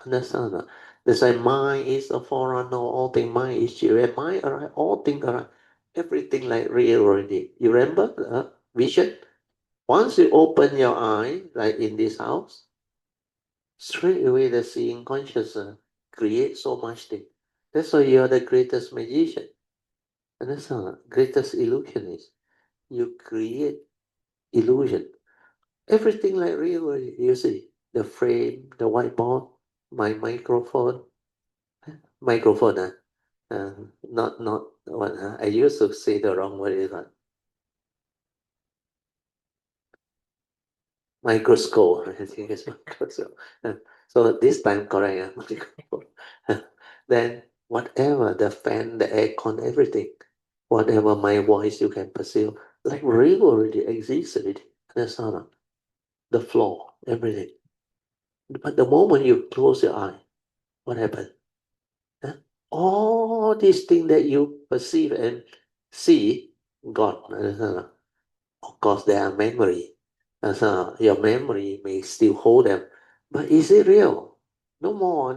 Understand or not? That's why mind is the forerunner of all things. Mind is chill. And mind arise, all things arise. Everything like real already. You remember the vision? Once you open your eye, like in this house, straight away the seeing consciousness creates so much thing. That's why you are the greatest magician. Understand or not? Greatest illusionist. You create illusion. Everything like real already. You see the frame, the whiteboard, my microphone, not what I used to say the wrong word is that microscope. I think it's microscope. So this time correct. Microscope. Then whatever the fan, the aircon, everything, whatever my voice you can perceive, like real already exists already. That's not the floor, everything. But the moment you close your eye, what happens? Huh? All these things that you perceive and see, God. Of course, they are memory. Your memory may still hold them, but is it real? No more.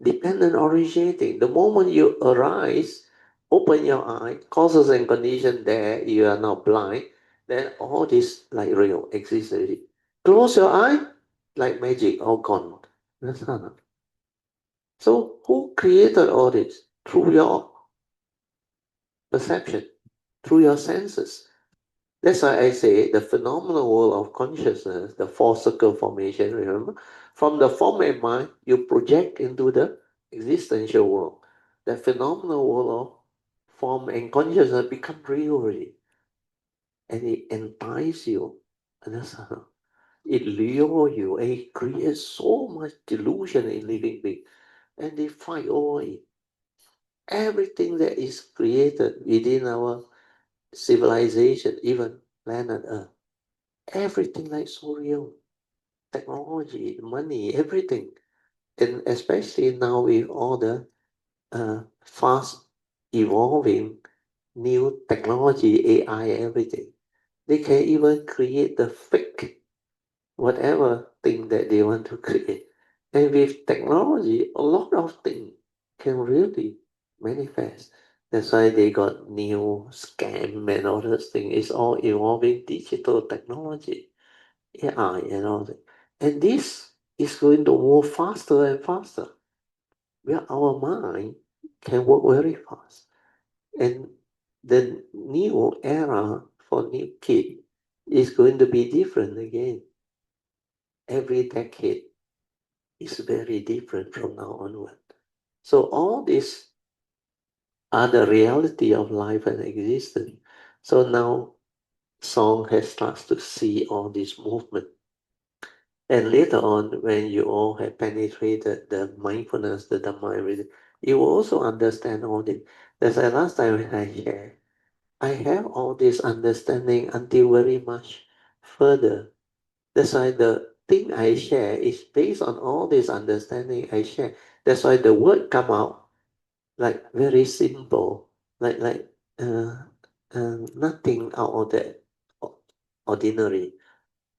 Dependent originating. The moment you arise, open your eye, causes and condition there, you are not blind, then all this like real exists already. Close your eye, like magic, all gone. So who created all this? Through your perception, through your senses. That's why I say the phenomenal world of consciousness, the four circle formation, remember? From the form and mind, you project into the existential world. The phenomenal world of form and consciousness become real already. And it entices you. Understand? It lures you and it creates so much delusion in living beings. And they fight over it. Everything that is created within our civilization, even planet Earth, everything like so real. Technology, money, everything. And especially now with all the fast evolving new technology, AI, everything. They can even create the fake whatever thing that they want to create. And with technology, a lot of things can really manifest. That's why they got new scam and all those things. It's all evolving digital technology, AI and all that. And this is going to move faster and faster. Where our mind can work very fast. And the new era for new kid is going to be different again. Every decade is very different from now onward. So all these are the reality of life and existence. So now song has started to see all this movement. And later on, when you all have penetrated the mindfulness, the Dhamma, everything, you will also understand all this. That's why last time when I shared, I have all this understanding until very much further. That's why the thing I share is based on all this understanding I share. That's why the word come out like very simple, like nothing out of the ordinary.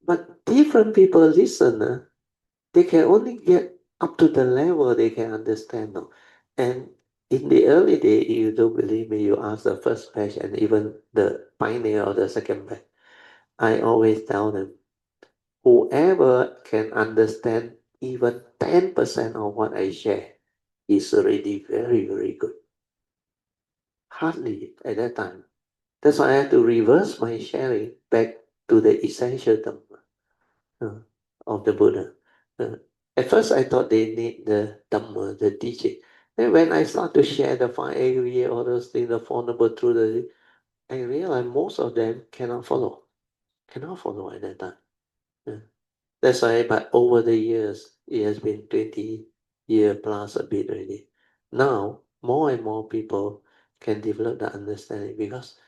But different people listen, they can only get up to the level they can understand. No? And in the early day, you don't believe me, you ask the first batch and even the pioneer of the second batch. I always tell them, whoever can understand even 10% of what I share is already very, very good. Hardly at that time. That's why I have to reverse my sharing back to the essential Dhamma of the Buddha. At first, I thought they need the Dhamma, the teaching. Then when I start to share the 5 all those things, the Four Noble Truths, I realize most of them cannot follow. Cannot follow at that time. That's why, but over the years, it has been 20 years plus a bit already. Now, more and more people can develop the understanding because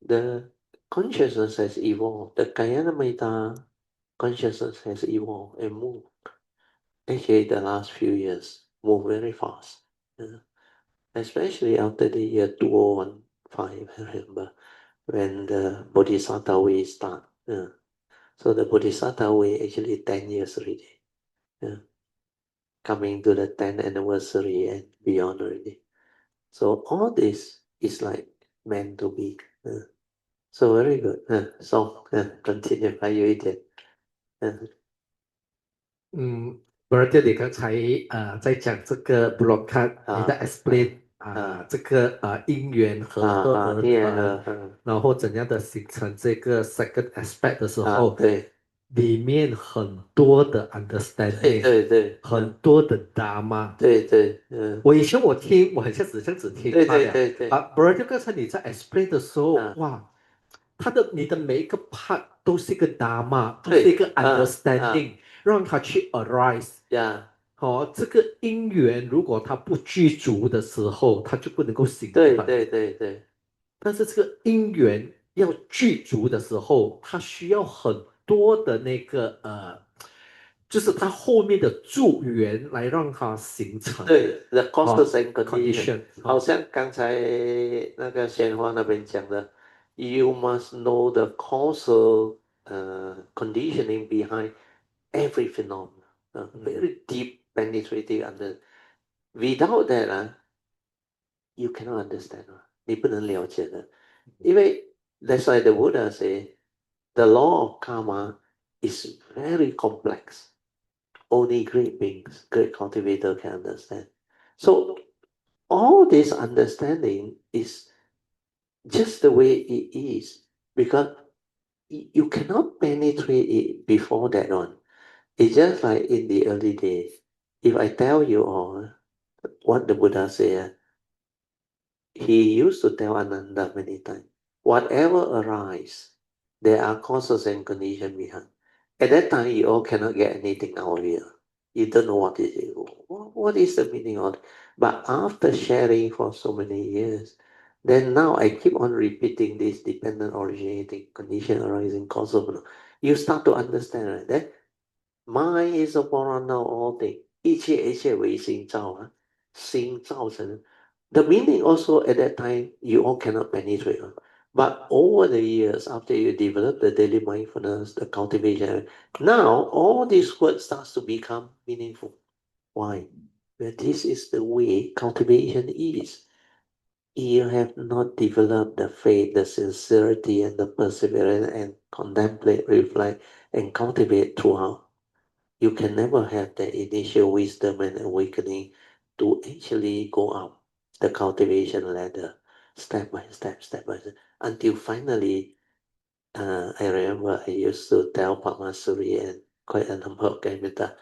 the consciousness has evolved. The Kayanamita consciousness has evolved and moved. Actually, the last few years moved very fast. Especially after the year 2015, I remember, when the Bodhisattva way start. So the Bodhisattva way actually 10 years already. Coming to the 10th anniversary and beyond already. So all this is like meant to be. So very good. So continue 还有一点。Brother，你刚才在讲这个 broadcast，你在 explain 这个因缘和然后怎样的形成这个 second aspect 的时候，对，里面很多的 understanding，对，很多的 Dharma，对，我以前我听，我很像只听他的，对。Brother 刚才你在 explain 的时候，哇，你的每一个 part 都是一个 Dharma，都是一个 understanding，让它去 arise。这个因缘如果它不具足的时候，它就不能够形成。对。但是这个因缘要具足的时候，它需要很多的那个就是它后面的助缘来让它形成。对 ，the causes and condition， 好像刚才那个鲜花那边讲的 ，you must know the causal conditioning behind every phenomenon, very deep penetrating under. Without that, you cannot understand. 你不能了解的，因为 that's why the Buddha say the law of karma is very complex. Only great beings, great cultivator can understand. So all this understanding is just the way it is because you cannot penetrate it before that one. It's just like in the early days. If I tell you all what the Buddha said, he used to tell Ananda many times, whatever arises, there are causes and conditions behind. At that time, you all cannot get anything out of it. You don't know what it is. What is the meaning of it? But after sharing for so many years, then now I keep on repeating this dependent originating condition arising cause of. You start to understand right? That mind is a forerunner of all things. 一切为心造啊，心造成。The meaning also at that time you all cannot penetrate. But over the years, after you develop the daily mindfulness, the cultivation, now all these words starts to become meaningful. Why? Well, this is the way cultivation is. You have not developed the faith, the sincerity, and the perseverance, and contemplate, reflect, and cultivate throughout. You can never have the initial wisdom and awakening to actually go up the cultivation ladder, step by step, until finally, I remember I used to tell Pamasuri and quite a number of Gaimita,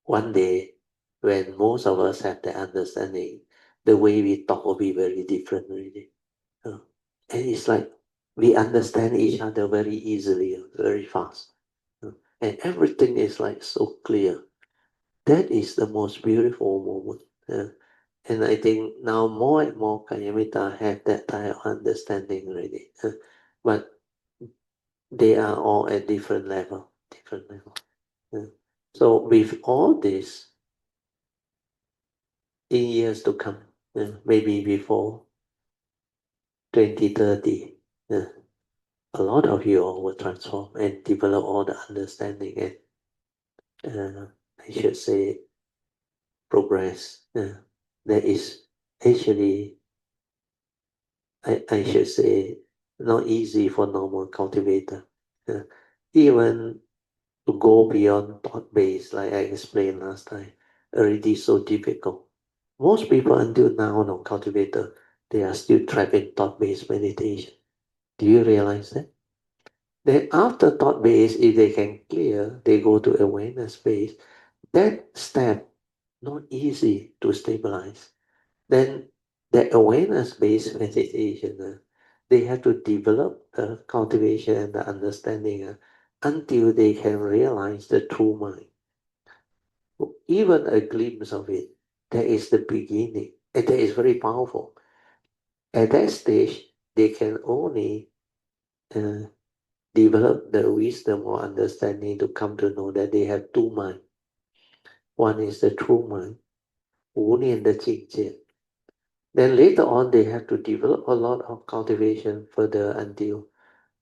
one day when most of us have the understanding, the way we talk will be very different already. And it's like we understand each other very easily, very fast. And everything is like so clear. That is the most beautiful moment. And I think now more and more Kayamita have that type of understanding already. But they are all at different level. So with all this, in years to come, maybe before 2030, a lot of you all will transform and develop all the understanding and I should say progress. That is actually, I should say, not easy for normal cultivator. Even to go beyond thought base, like I explained last time, already so difficult. Most people until now, no cultivator, they are still trapped in thought-based meditation. Do you realize that? Then after thought-based, if they can clear, they go to awareness-based. That step, not easy to stabilize. Then the awareness-based meditation, they have to develop the cultivation and the understanding until they can realize the true mind. Even a glimpse of it, that is the beginning, and that is very powerful. At that stage, they can only develop the wisdom or understanding to come to know that they have two minds. One is the true mind, 无念的境界. Then later on, they have to develop a lot of cultivation further until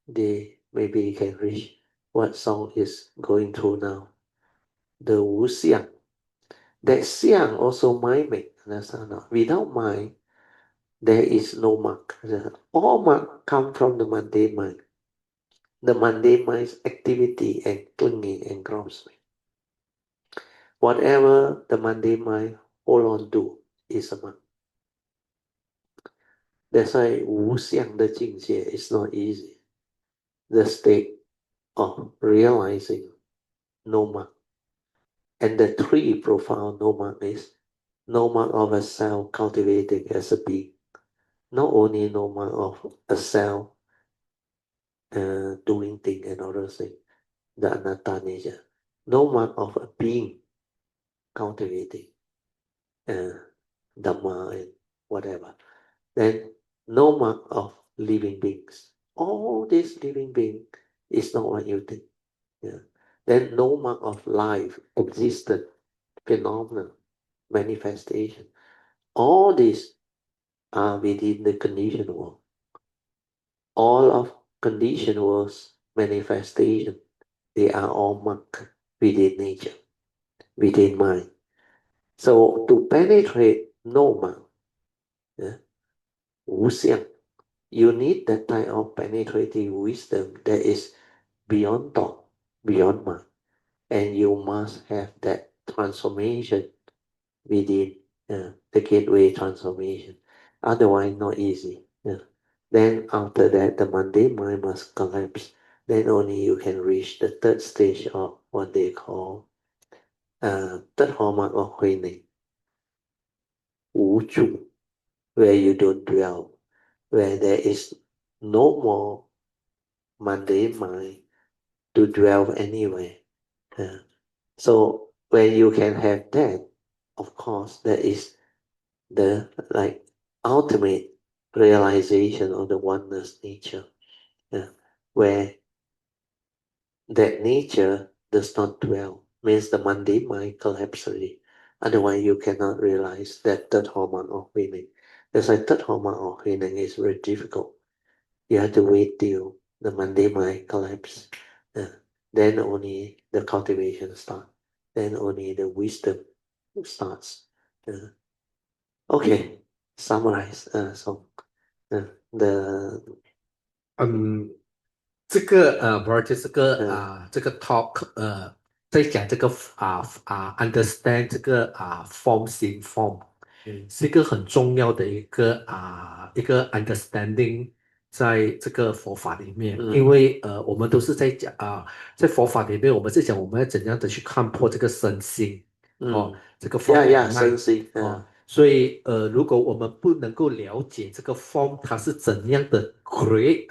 they maybe can reach what song is going through now, the Wu Xiang. That Xiang also mind make, understand? Without mind, there is no mark. All mark come from the mundane mind. The mundane mind's activity and clinging and grasping. Whatever the mundane mind hold on to is a mark. That's why 无相的境界 is not easy. The state of realizing no mark. And the three profound no mark is no mark of a self cultivating as a being. Not only no mark of a self doing thing and other thing, the anatta nature. No mark of a being cultivating Dhamma and whatever. Then no mark of living beings. All these living beings is not what you think. Then no mark of life, existence, phenomenon, manifestation. All these are within the conditioned world. All of conditioned world's manifestation, they are all marked within nature, within mind. So to penetrate no mark, 无相, you need that type of penetrating wisdom that is beyond thought, beyond mind. And you must have that transformation within the gateway transformation. Otherwise, not easy. Then after that, the mundane mind must collapse. Then only you can reach the third stage of what they call third hallmark of Huining, 无住, where you don't dwell, where there is no more mundane mind to dwell anywhere. So when you can have that, of course, that is the ultimate realization of the oneness nature, where that nature does not dwell, means the mundane mind collapses. Otherwise, you cannot realize that third hallmark of meaning. That's why third hallmark of meaning is very difficult. You have to wait till the mundane mind collapses. Then only the cultivation starts. Then only the wisdom starts. Okay, summarize. So the 这个Roger 这个 talk 在讲这个understand 这个form 形 form 是一个很重要的一个 understanding 在这个佛法里面，因为我们都是在讲在佛法里面我们在讲我们要怎样的去看破这个身心这个 form 身心所以如果我们不能够了解这个 form 它是怎样的 create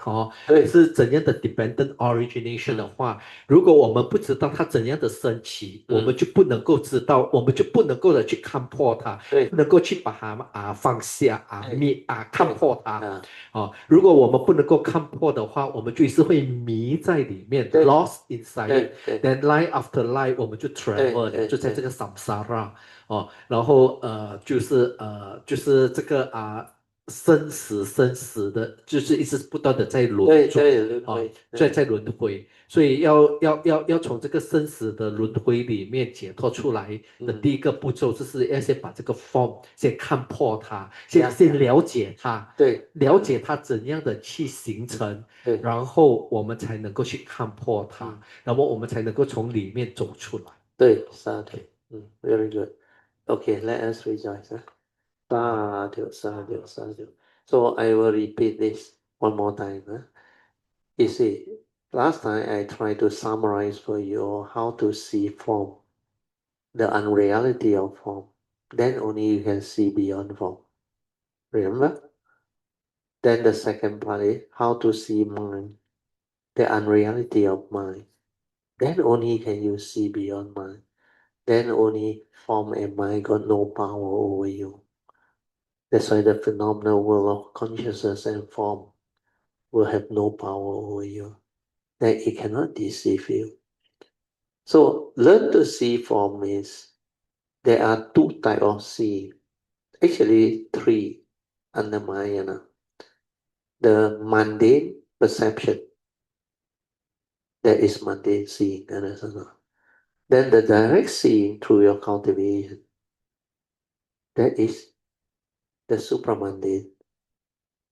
对是怎样的 dependent origination 的话，如果我们不知道它怎样的升起，我们就不能够知道，我们就不能够的去看破它，对不能够去把它放下对灭看破它。啊，如果我们不能够看破的话，我们就是会迷在里面对，lost inside 对 it。对 Then line after line，我们就 travel 了，对就在这个 samsara 然后就是这个生死的，就是一直不断的在轮对转对轮啊，回，在轮回，所以要从这个生死的轮回里面解脱出来的第一个步骤，就是要先把这个 form 先看破它，先了解它，对了解它怎样的去形成，对然后我们才能够去看破它，然后我们才能够从里面走出来。对，sadhu，very good. Okay, let us rejoice. Sadhu, sadhu, sadhu. So I will repeat this one more time. You see, last time I tried to summarize for you how to see form, the unreality of form. Then only you can see beyond form. Remember? Then the second part is how to see mind, the unreality of mind. Then only can you see beyond mind. Then only form and mind got no power over you. That's why the phenomenal world of consciousness and form will have no power over you. That it cannot deceive you. So learn to see form means there are two types of seeing. Actually, three under Mahayana. The mundane perception. That is mundane seeing. Then the direct seeing through your cultivation. That is the supramundane.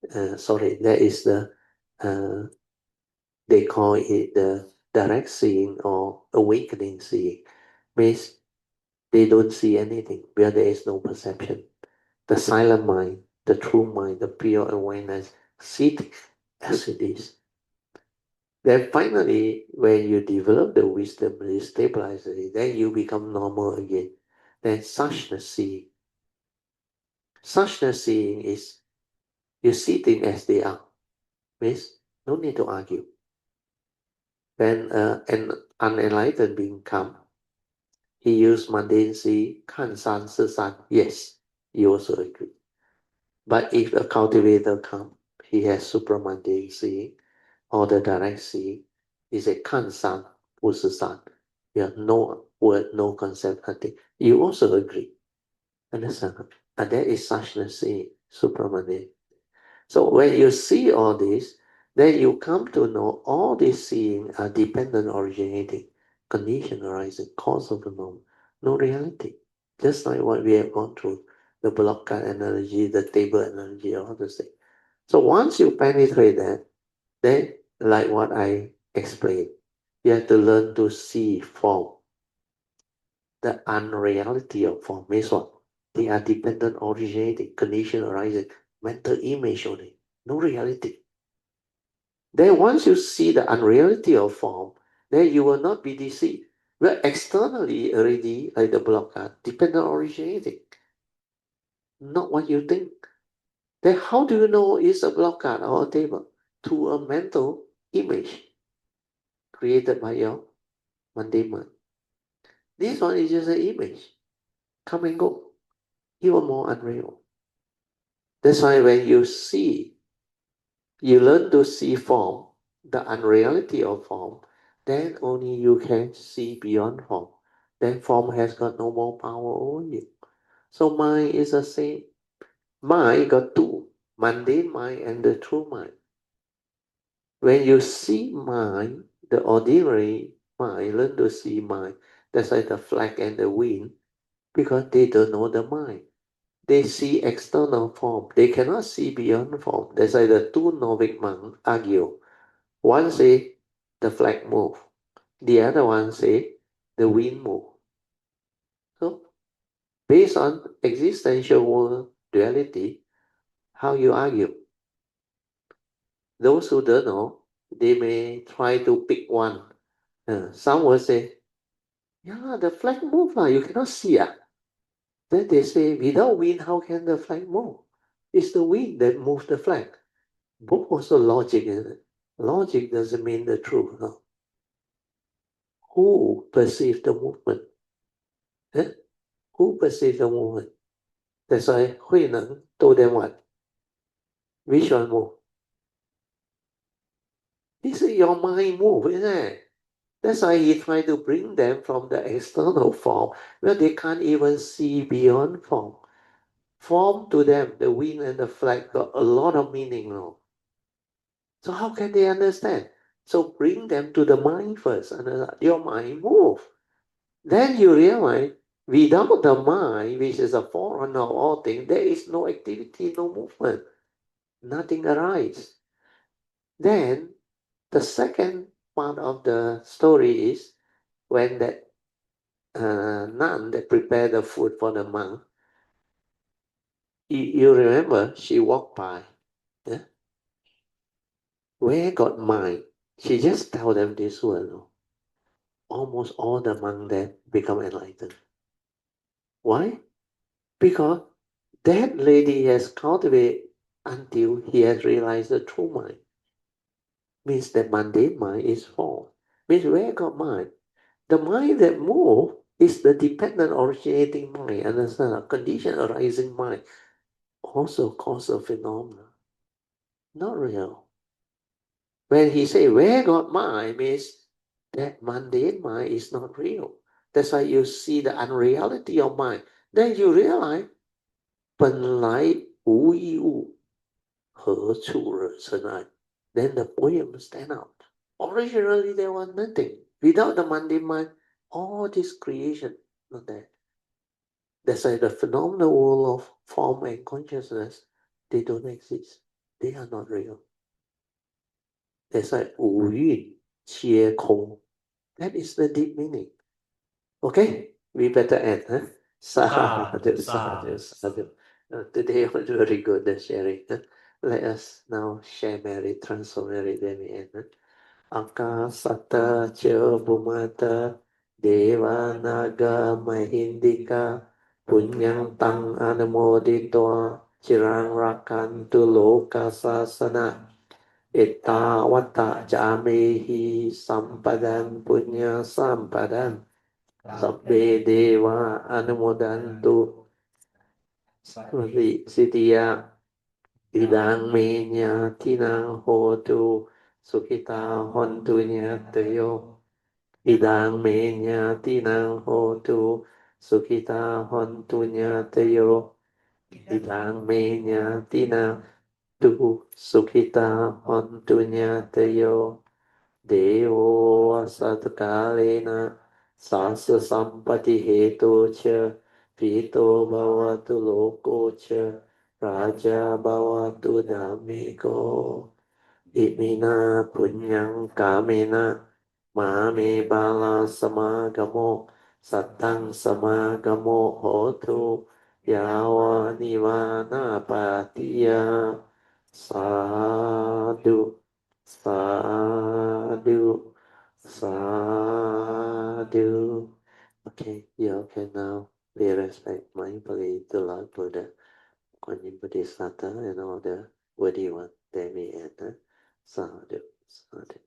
That is the they call it the direct seeing or awakening seeing. Means they don't see anything where there is no perception. The silent mind, the true mind, the pure awareness, see things as it is. Then finally, when you develop the wisdom, you stabilize it, then you become normal again. Then suchness seeing. Suchness seeing is you see things as they are. Means no need to argue. When an unenlightened being come, he used mundane see, 看山是山. Yes, you also agree. But if a cultivator come, he has supramundane seeing or the direct seeing. He say 看山不是山. You have no word, no concept, nothing. You also agree. Understand? And that is suchness seeing, supramundane. So when you see all this, then you come to know all these seeing are dependent originating, condition arising, cause of the moment, no reality. Just like what we have gone through, the block card analogy, the table analogy, all the things. So once you penetrate that, then like what I explained, you have to learn to see form. The unreality of form means what? They are dependent originating, condition arising, mental image only, no reality. Then once you see the unreality of form, then you will not be deceived. Well, externally already, like the block card, dependent originating, not what you think. Then how do you know it's a block card or a table? Through a mental image created by your mundane mind. This one is just an image. Come and go. Even more unreal. That's why when you see, you learn to see form, the unreality of form, then only you can see beyond form. Then form has got no more power over you. So mind is the same. Mind got two, mundane mind and the true mind. When you see mind, the ordinary mind, learn to see mind. That's like the flag and the wind, because they don't know the mind. They see external form. They cannot see beyond form. That's why the two novice monks argue. One say the flag move. The other one say the wind move. So based on existential world duality, how you argue? Those who don't know, they may try to pick one. Some will say, yeah, the flag move, you cannot see. Then they say, without wind, how can the flag move? It's the wind that moves the flag. Both also logic, isn't it? Logic doesn't mean the truth. No. Who perceives the movement? Eh? Who perceives the movement? That's why Hui Neng told them what? Which one move? He said, your mind move, isn't it? That's why he tried to bring them from the external form, where they can't even see beyond form. Form to them, the wind and the flag, got a lot of meaning now. So how can they understand? So bring them to the mind first. And your mind move. Then you realize, without the mind, which is a forerunner of all things, there is no activity, no movement. Nothing arises. Then the second part of the story is when that nun that prepared the food for the monk, you remember she walked by. Yeah? Where got mind? She just tell them this word. No? Almost all the monks there become enlightened. Why? Because that lady has cultivated until he has realized the true mind. Means that mundane mind is false. Means where got mind? The mind that moves is the dependent originating mind. Understand? A condition arising mind also cause a phenomena. Not real. When he say where got mind means that mundane mind is not real. That's why you see the unreality of mind. Then you realize 本来无一物，何处惹尘埃? Then the poem stand out. Originally there was nothing. Without the mundane mind, all this creation not there. That's why the phenomenal world of form and consciousness, they don't exist. They are not real. That's why 五蕴皆空. That is the deep meaning. Okay, we better end, huh? Sadhu, sadhu, sadhu. Today was very good the sharing. Huh? Let us now share merit, transfer merit, then we end. Huh? Akasata ca bumata Deva naga mahindika Punyang tang anumoditwa Cirang rakantu loka sasana Ittawata jamehi sampadan punya sampadan Sabbe deva anumodantu Sitiya idang menya tinang hotu Sukita hontu nyatayo idang menya tinang hotu Sukita hontu nyatayo idang menya tinang tu Sukita hontu nyatayo Devo asatkalena sasa sampati hetu cha pito bhavatu loko cha raja bhavatu dhammiko imina punyang kamena mame bala samagamo satang samagamo hotu yawa nivana patiya sadhu sadhu sadhu. Okay, you can now pay respect mindfully to Lord Buddha, Kuan Yin Bodhisattva, and all the worthy ones they may enter. Sadhu, sadhu.